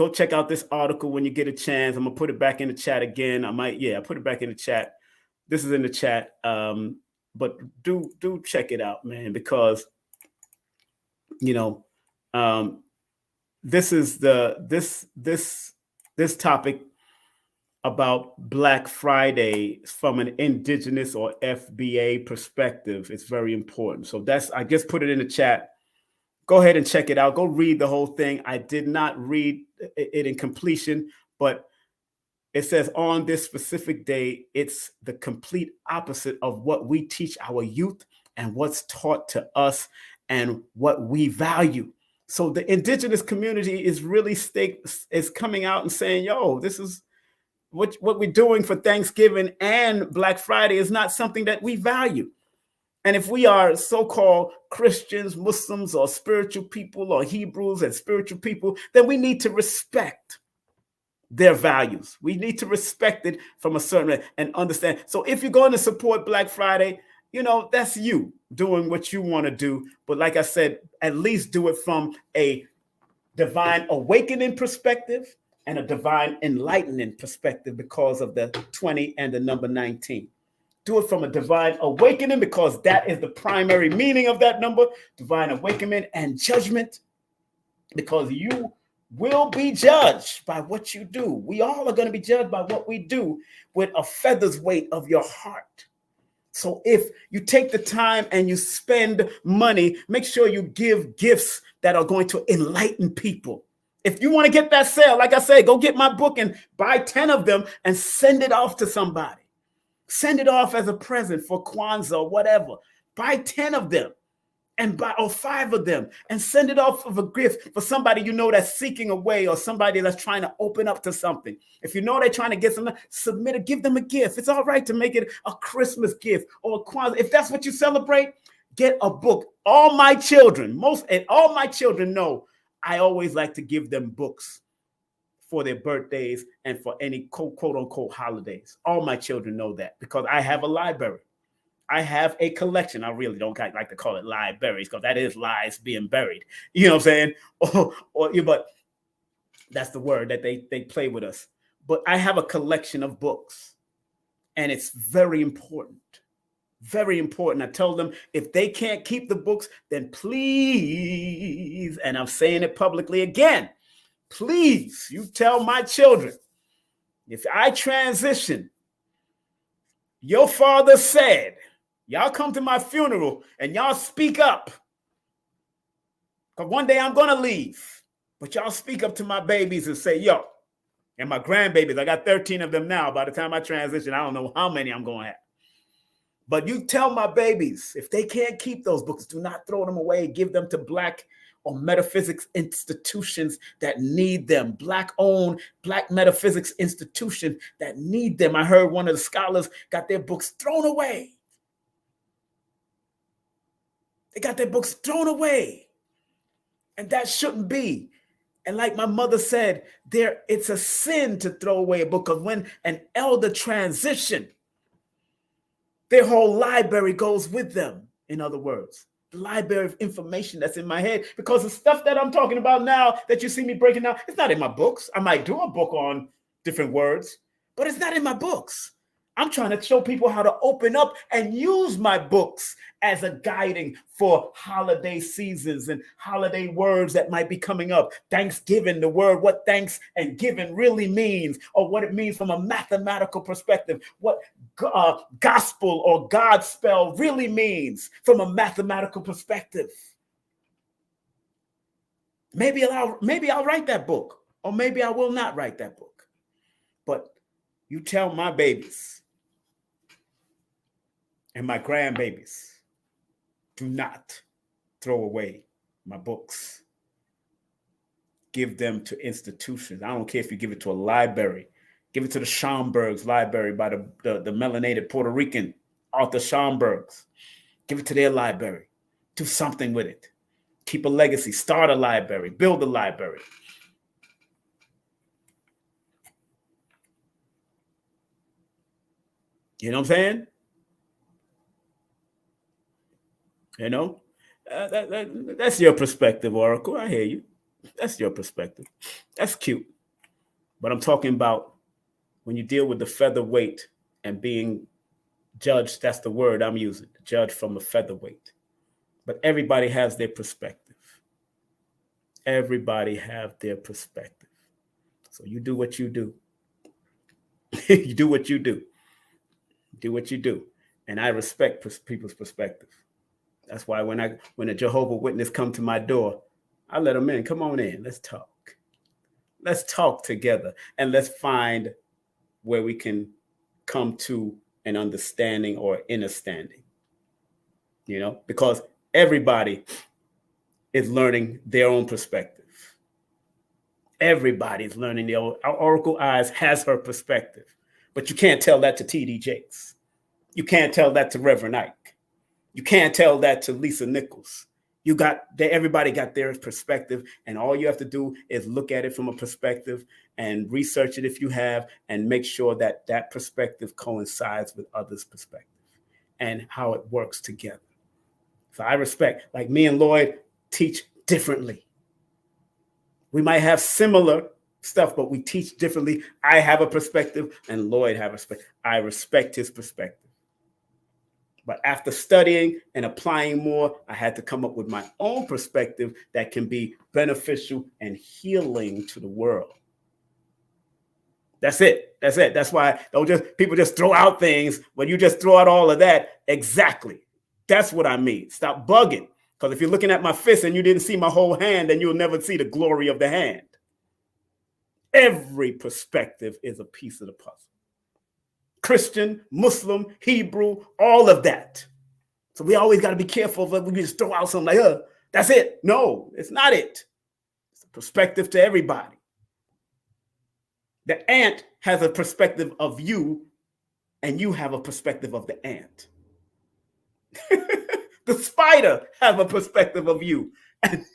check out this article when you get a chance. I'm gonna put it back in the chat again. I put it back in the chat. This is in the chat, but do check it out, man, because this is this topic about Black Friday from an indigenous or FBA perspective. It's very important. So I just put it in the chat. Go ahead and check it out. Go read the whole thing. I did not read it in completion, but it says on this specific day, it's the complete opposite of what we teach our youth and what's taught to us and what we value. So the indigenous community is really is coming out and saying, yo, this is what we're doing for Thanksgiving and Black Friday is not something that we value. And if we are so-called Christians, Muslims, or spiritual people, or Hebrews and spiritual people, then we need to respect their values. We need to respect it from a certain way and understand. So if you're going to support Black Friday, that's you doing what you want to do. But like I said, at least do it from a divine awakening perspective and a divine enlightening perspective because of the 20 and the number 19. Do it from a divine awakening because that is the primary meaning of that number, divine awakening and judgment, because you will be judged by what you do. We all are going to be judged by what we do with a feather's weight of your heart. So if you take the time and you spend money, make sure you give gifts that are going to enlighten people. If you want to get that sale, like I say, go get my book and buy 10 of them and send it off to somebody. Send it off as a present for Kwanzaa or whatever. Buy 10 of them and or 5 of them and send it off of a gift for somebody that's seeking a way or somebody that's trying to open up to something. If they're trying to get something, submit it, give them a gift. It's all right to make it a Christmas gift or a Kwanzaa. If that's what you celebrate, get a book. All my children know I always like to give them books for their birthdays and for any quote unquote holidays. All my children know that because I have a library. I have a collection. I really don't like to call it libraries because that is lies being buried. You know what I'm saying? But that's the word that they play with us. But I have a collection of books, and it's very important. Very important. I tell them if they can't keep the books, then please, and I'm saying it publicly again, please, you tell my children, if I transition, your father said, y'all come to my funeral and y'all speak up. Because one day I'm going to leave. But y'all speak up to my babies and say, yo, and my grandbabies, I got 13 of them now. By the time I transition, I don't know how many I'm going to have. But you tell my babies, if they can't keep those books, do not throw them away. Give them to Black or metaphysics institutions that need them. Black-owned, Black metaphysics institutions that need them. I heard one of the scholars got their books thrown away. They got their books thrown away. And that shouldn't be. And like my mother said, it's a sin to throw away a book, because when an elder transitions, their whole library goes with them. In other words, the library of information that's in my head, because the stuff that I'm talking about now that you see me breaking down, it's not in my books. I might do a book on different words, but it's not in my books. I'm trying to show people how to open up and use my books as a guiding for holiday seasons and holiday words that might be coming up. Thanksgiving, the word, what thanks and giving really means, or what it means from a mathematical perspective, what gospel or God spell really means from a mathematical perspective. Maybe I'll write that book, or maybe I will not write that book. But you tell my babies and my grandbabies, do not throw away my books. Give them to institutions. I don't care if you give it to a library. Give it to the Schomburg's library by the melanated Puerto Rican Arthur Schomburg's. Give it to their library. Do something with it. Keep a legacy. Start a library. Build a library. You know what I'm saying? You know, that's your perspective, Oracle. I hear you. That's your perspective. That's cute. But I'm talking about when you deal with the featherweight and being judged, that's the word I'm using, judge from a featherweight. But everybody has their perspective. Everybody have their perspective. So you do what you do. You do what you do. Do what you do. And I respect people's perspective. That's why when a Jehovah's Witness come to my door, I let them in. Come on in. Let's talk. Let's talk together, and let's find where we can come to an understanding or understanding. You know, because everybody is learning their own perspective. Everybody's learning their own. Our Oracle Eyes has her perspective, but you can't tell that to T.D. Jakes. You can't tell that to Reverend Ike. You can't tell that to Lisa Nichols. Everybody got their perspective, and all you have to do is look at it from a perspective and research it if you have, and make sure that that perspective coincides with others' perspective and how it works together. So I respect, like me and Lloyd teach differently. We might have similar stuff, but we teach differently. I have a perspective and Lloyd have a perspective. I respect his perspective. But after studying and applying more, I had to come up with my own perspective that can be beneficial and healing to the world. That's it. That's it. That's why people just throw out things. When you just throw out all of that, exactly. That's what I mean. Stop bugging. Because if you're looking at my fist and you didn't see my whole hand, then you'll never see the glory of the hand. Every perspective is a piece of the puzzle. Christian, Muslim, Hebrew, all of that. So we always got to be careful that we just throw out something like, that's it. No, it's not it. It's a perspective to everybody. The ant has a perspective of you, and you have a perspective of the ant. The spider has a perspective of you, and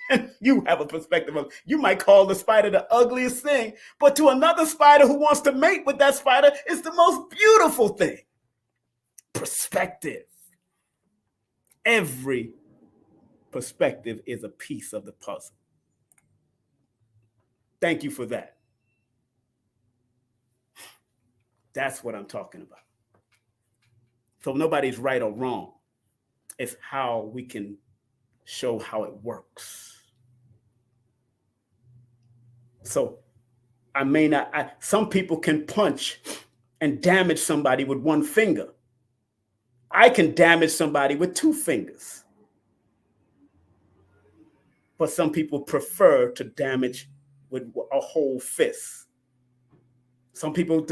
you have a perspective of, you might call the spider the ugliest thing, but to another spider who wants to mate with that spider, it's the most beautiful thing. Perspective. Every perspective is a piece of the puzzle. Thank you for that. That's what I'm talking about. So nobody's right or wrong. It's how we can show how it works. So some people can punch and damage somebody with one finger. I can damage somebody with two fingers. But some people prefer to damage with a whole fist. Some people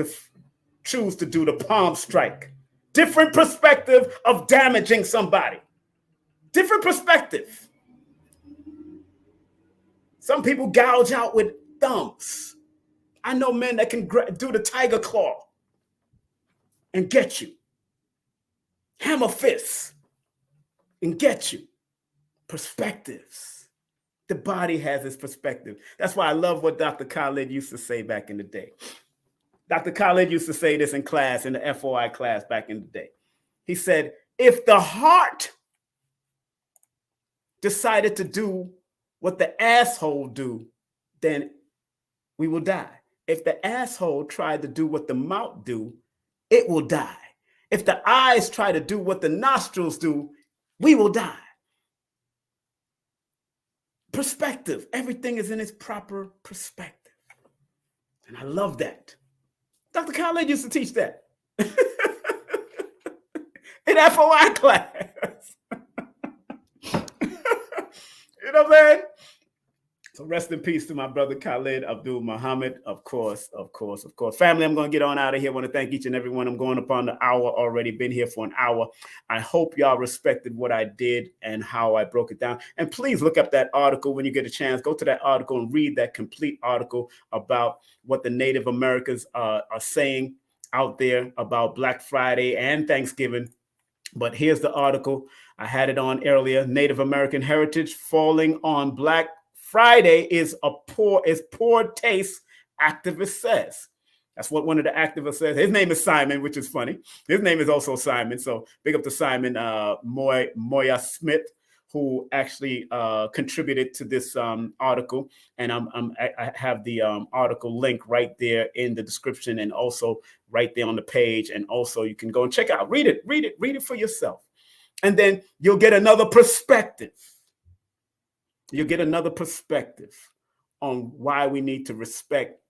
choose to do the palm strike. Different perspective of damaging somebody. Different perspective. Some people gouge out with thumbs. I know men that can do the tiger claw and get you. Hammer fists and get you. Perspectives. The body has its perspective. That's why I love what Dr. Khalid used to say back in the day. Dr. Khalid used to say this in class, in the FOI class back in the day. He said, if the heart decided to do what the asshole do, then we will die. If the asshole tried to do what the mouth do, it will die. If the eyes try to do what the nostrils do, we will die. Perspective. Everything is in its proper perspective. And I love that. Dr. Khaled used to teach that in FOI class. You know what I'm saying? So rest in peace to my brother Khalid Abdul Muhammad. Of course. Family, I'm going to get on out of here. I want to thank each and every one. I'm going upon the hour already. Been here for an hour. I hope y'all respected what I did and how I broke it down. And please look up that article when you get a chance. Go to that article and read that complete article about what the Native Americans are saying out there about Black Friday and Thanksgiving. But here's the article. I had it on earlier. Native American heritage falling on Black Friday is poor taste, activist says. That's what one of the activists says. His name is Simon, which is funny. His name is also Simon. So big up to Simon Moya Smith, who actually contributed to this article. And I have the article link right there in the description and also right there on the page. And also you can go and check out, read it for yourself. And then you'll get another perspective. You'll get another perspective on why we need to respect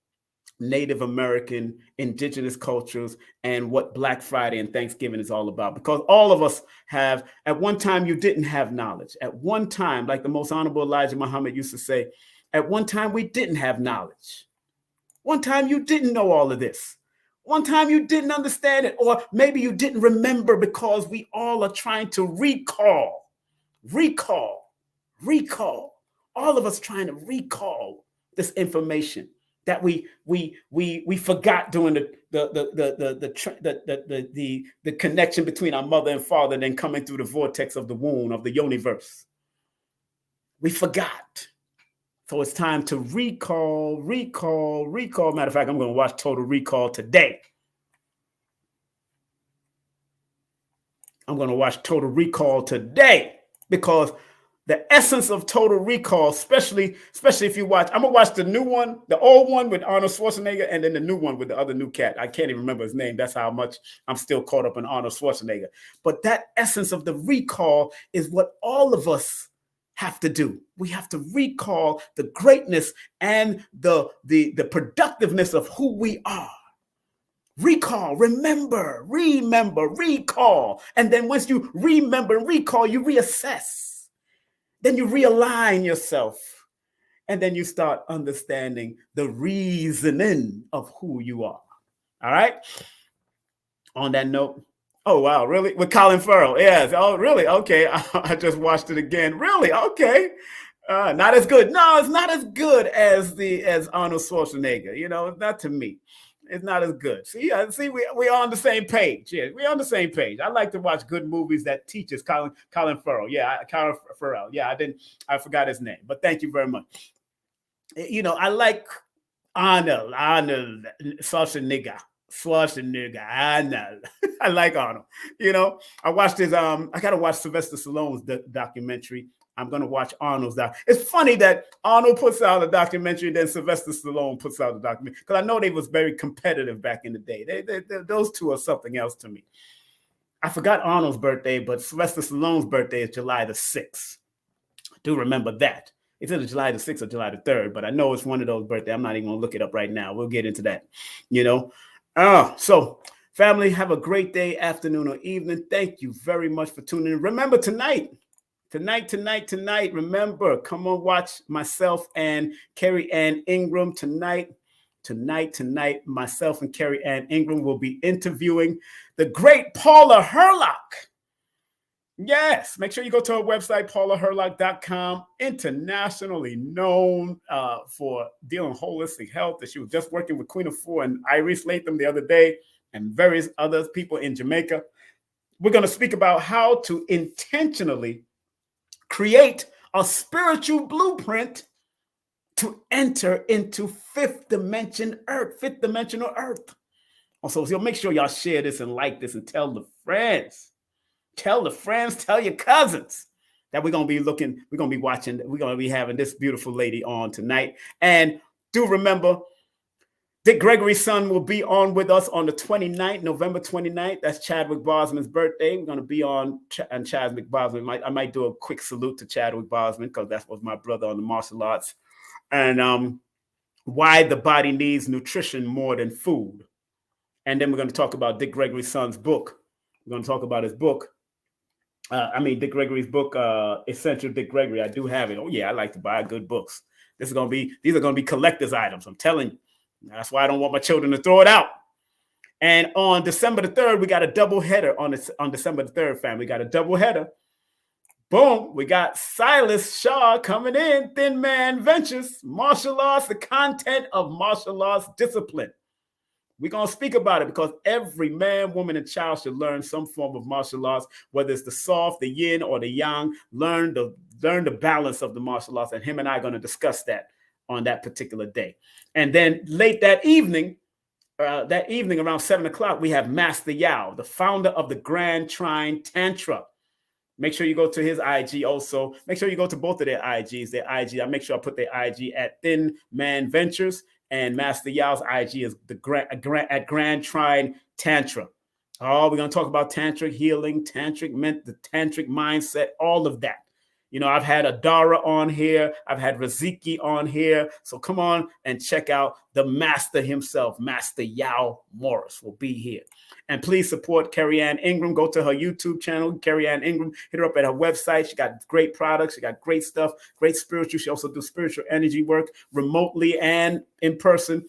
Native American, indigenous cultures, and what Black Friday and Thanksgiving is all about. Because all of us have, at one time, you didn't have knowledge. At one time, like the most honorable Elijah Muhammad used to say, at one time, we didn't have knowledge. One time, you didn't know all of this. One time, you didn't understand it. Or maybe you didn't remember, because we all are trying to recall. All of us trying to recall this information that we forgot during the connection between our mother and father, and then coming through the vortex of the womb of the universe. We forgot. So it's time to recall. Matter of fact, I'm going to watch Total Recall today. Because the essence of Total Recall, especially if you watch, I'm going to watch the new one, the old one with Arnold Schwarzenegger, and then the new one with the other new cat. I can't even remember his name. That's how much I'm still caught up in Arnold Schwarzenegger. But that essence of the recall is what all of us have to do. We have to recall the greatness and the productiveness of who we are. Recall, remember, recall. And then once you remember and recall, you reassess. Then you realign yourself. And then you start understanding the reasoning of who you are. All right? On that note, oh, wow, really? With Colin Farrell, yes. Oh, really? Okay, I just watched it again. Really? Okay. Not as good. No, it's not as good as Arnold Schwarzenegger. You know, not to me. It's not as good. See, we're on the same page. Yeah, we're on the same page. I like to watch good movies that teaches Colin Farrell. Yeah, Colin Farrell. Yeah, I forgot his name, but thank you very much. You know, I like Arnold Schwarzenegger. Arnold. I like Arnold. You know, I watched his. I gotta watch Sylvester Stallone's documentary. I'm going to watch Arnold's doc. It's funny that Arnold puts out a documentary and then Sylvester Stallone puts out a documentary, because I know they was very competitive back in the day. Those two are something else to me. I forgot Arnold's birthday, but Sylvester Stallone's birthday is July the 6th. I do remember that. It's either July the 6th or July the 3rd, but I know it's one of those birthdays. I'm not even going to look it up right now. We'll get into that, you know. So family, have a great day, afternoon, or evening. Thank you very much for tuning in. Remember tonight, remember, come on, watch myself and Carrie Ann Ingram tonight. Myself and Carrie Ann Ingram will be interviewing the great Paula Herlock. Yes, make sure you go to our website, paulaherlock.com, internationally known for dealing holistic health. She was just working with Queen of Four and Iris Latham the other day, and various other people in Jamaica. We're going to speak about how to intentionally create a spiritual blueprint to enter into fifth dimensional earth. Also, so make sure y'all share this and like this and tell your cousins that we're going to be watching, we're going to be having this beautiful lady on tonight. And do remember, Dick Gregory's son will be on with us on the 29th, November 29th. That's Chadwick Boseman's birthday. We're going to be on Chadwick Boseman. I might do a quick salute to Chadwick Boseman because that was my brother on the martial arts. And why the body needs nutrition more than food. And then we're going to talk about Dick Gregory's son's book. We're going to talk about his book. Dick Gregory's book, Essential Dick Gregory. I do have it. Oh, yeah, I like to buy good books. These are going to be collector's items. I'm telling you. That's why I don't want my children to throw it out. And on December the 3rd, we got a double header on December the 3rd, fam. We got a double header. Boom. We got Silas Shaw coming in. Thin Man Ventures, martial arts, the content of martial arts discipline. We're going to speak about it because every man, woman, and child should learn some form of martial arts, whether it's the soft, the yin, or the yang. Learn the balance of the martial arts. And him and I are going to discuss that on that particular day. And then late that evening around 7 o'clock, we have Master Yao, the founder of the Grand Trine Tantra. Make sure you go to his IG also. Make sure you go to both of their IGs. Their IG, I make sure I put their IG at Thin Man Ventures, and Master Yao's IG is at Grand Trine Tantra. Oh, we're going to talk about tantric healing, the tantric mindset, all of that. You know, I've had Adara on here. I've had Raziki on here. So come on and check out the master himself, Master Yao Morris will be here. And please support Carrie Ann Ingram. Go to her YouTube channel, Carrie Ann Ingram. Hit her up at her website. She got great products. She got great stuff, great spiritual. She also does spiritual energy work remotely and in person.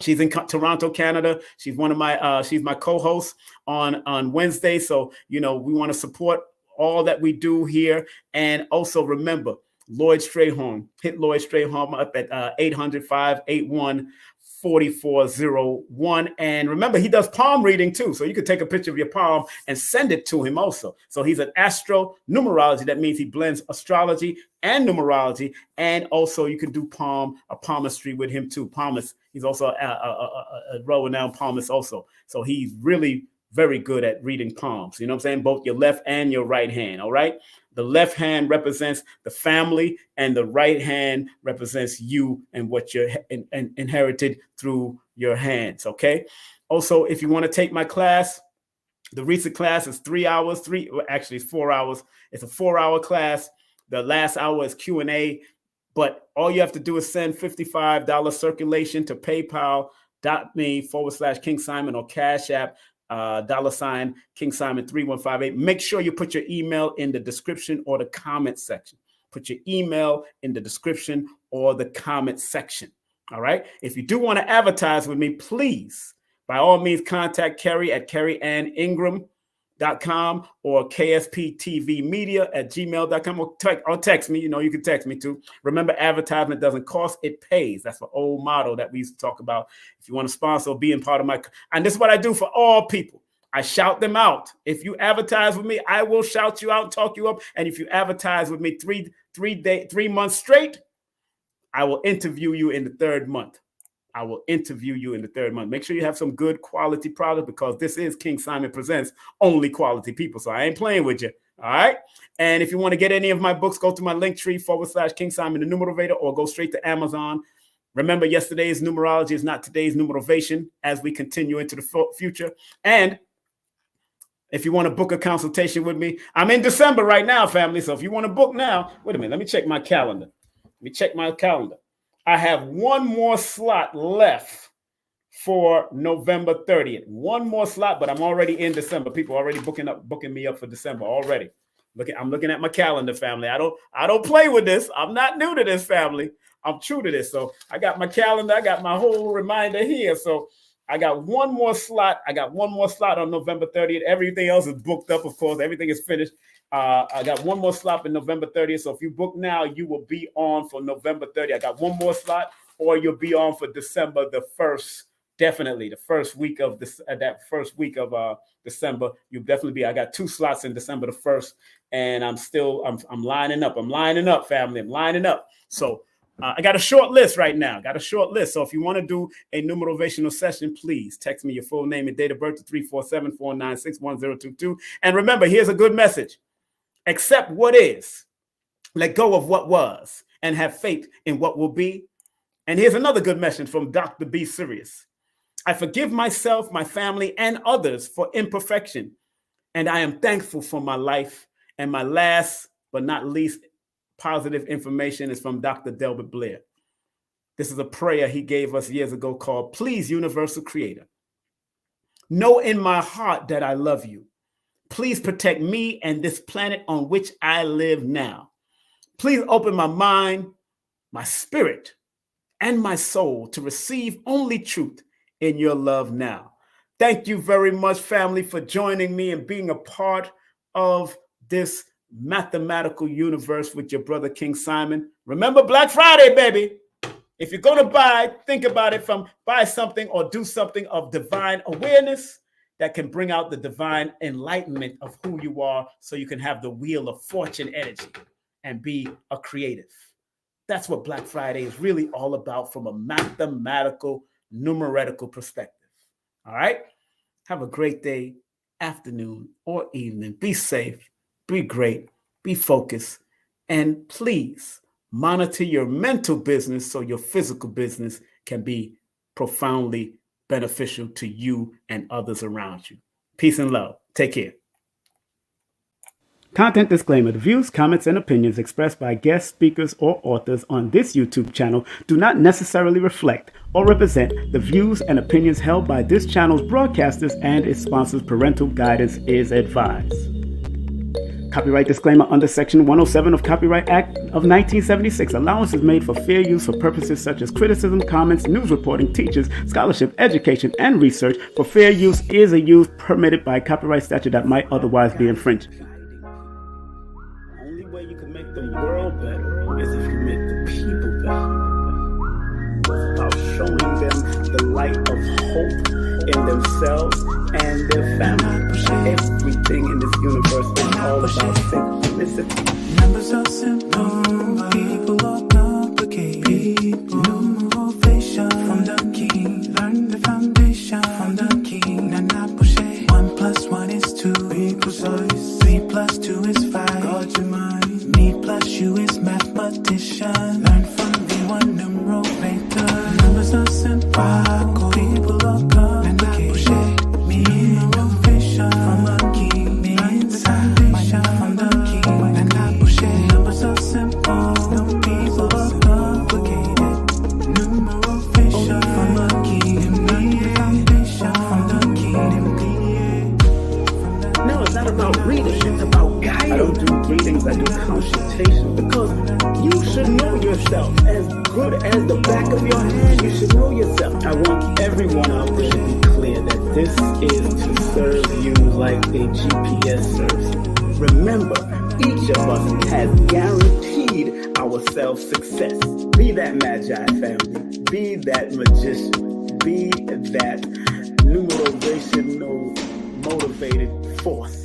She's in Toronto, Canada. She's one of my she's my co-host on Wednesday. So, you know, we want to support all that we do here. And also remember, Lloyd Strayhorn. Hit Lloyd Strayhorn up at 800-581-4401. And remember, he does palm reading too. So you could take a picture of your palm and send it to him also. So he's an astro-numerology. That means he blends astrology and numerology. And also you can do palmistry with him too. Palmist. He's also a renowned palmist also. So he's really very good at reading palms. You know what I'm saying? Both your left and your right hand. All right. The left hand represents the family and the right hand represents you and what you're inherited through your hands. Okay. Also, if you want to take my class, the recent class is 3 hours, actually it's 4 hours. It's a 4-hour class. The last hour is Q&A, but all you have to do is send $55 circulation to paypal.me/King Simon or Cash App. $King Simon 3158. Make sure you put your email in the description or the comment section. Put your email in the description or the comment section. All right. If you do want to advertise with me, please, by all means, contact Carrie at carrieanningram.com or ksptvmedia@gmail.com or text me. You know, you can text me too. Remember, advertisement doesn't cost, it pays. That's the old motto that we used to talk about. If you want to sponsor or being part of my, and this is what I do for all people. I shout them out. If you advertise with me, I will shout you out, talk you up. And if you advertise with me 3 months straight, I will interview you in the third month. Make sure you have some good quality product because this is King Simon Presents only quality people. So I ain't playing with you. All right. And if you want to get any of my books, go to my Linktree /King Simon the Numerovator or go straight to Amazon. Remember, yesterday's numerology is not today's numerovation as we continue into the future. And if you want to book a consultation with me, I'm in December right now, family. So if you want to book now, wait a minute, let me check my calendar. I have one more slot left for November 30th. One more slot, but I'm already in December. People are already booking me up for December already. I'm looking at my calendar, family. I don't play with this. I'm not new to this, family. I'm true to this. So I got my calendar. I got my whole reminder here. So I got one more slot. On November 30th. Everything else is booked up, of course. Everything is finished. I got one more slot in November 30th. So if you book now, you will be on for November 30th. I got one more slot, or you'll be on for December the 1st. Definitely the first week of this. December, you'll definitely be. I got 2 slots in December the 1st, and I'm lining up. I'm lining up, family. I'm lining up. So I got a short list right now. So if you want to do a numerovational session, please text me your full name and date of birth to 347-496-1022. And remember, here's a good message. Accept what is, let go of what was, and have faith in what will be. And here's another good message from Dr. B. Sirius. I forgive myself, my family, and others for imperfection. And I am thankful for my life. And my last but not least positive information is from Dr. Delbert Blair. This is a prayer he gave us years ago called, Please, Universal Creator, know in my heart that I love you. Please protect me and this planet on which I live now. Please open my mind, my spirit, and my soul to receive only truth in your love now. Thank you very much, family, for joining me and being a part of this mathematical universe with your brother, King Simon. Remember Black Friday, baby. If you're going to buy, think about it from buy something or do something of divine awareness that can bring out the divine enlightenment of who you are so you can have the wheel of fortune energy and be a creative. That's what Black Friday is really all about from a mathematical, numerical perspective. All right? Have a great day, afternoon, or evening. Be safe, be great, be focused, and please monitor your mental business so your physical business can be profoundly beneficial to you and others around you. Peace and love. Take care. Content disclaimer. The views, comments, and opinions expressed by guest speakers or authors on this YouTube channel do not necessarily reflect or represent the views and opinions held by this channel's broadcasters and its sponsors. Parental guidance is advised. Copyright disclaimer under Section 107 of Copyright Act of 1976. Allowance is made for fair use for purposes such as criticism, comments, news reporting, teachers, scholarship, education, and research. For fair use is a use permitted by copyright statute that might otherwise be infringed. Only way you can make the world better is if you make the people better. About showing them the light of hope in themselves and their family. Everything in this universe is all about synchronicity. Numbers are simple, people are complicated. Numerovational from the king. Learn the foundation from the king. Nana push 1 + 1 is 2. Be precise. 3 + 2 is 5. Guard your mind. Me plus you is mathematician. Learn from V1 Numerovator. Numbers are simple, people are complicated. Me Numerovational from a king. Me foundation from the king. And I push it. Numbers are simple, people are complicated. Numerovational from a king. Me foundation from the king. No, it's not about reading, it's about guiding. I don't do readings, I do consultations because you should know yourself. As good as the back of your hand, you should know yourself. I want everyone out there to be clear that this is to serve you like a GPS serves you. Remember, each of us has guaranteed ourselves success. Be that magi family, be that magician, be that numerovational motivated force.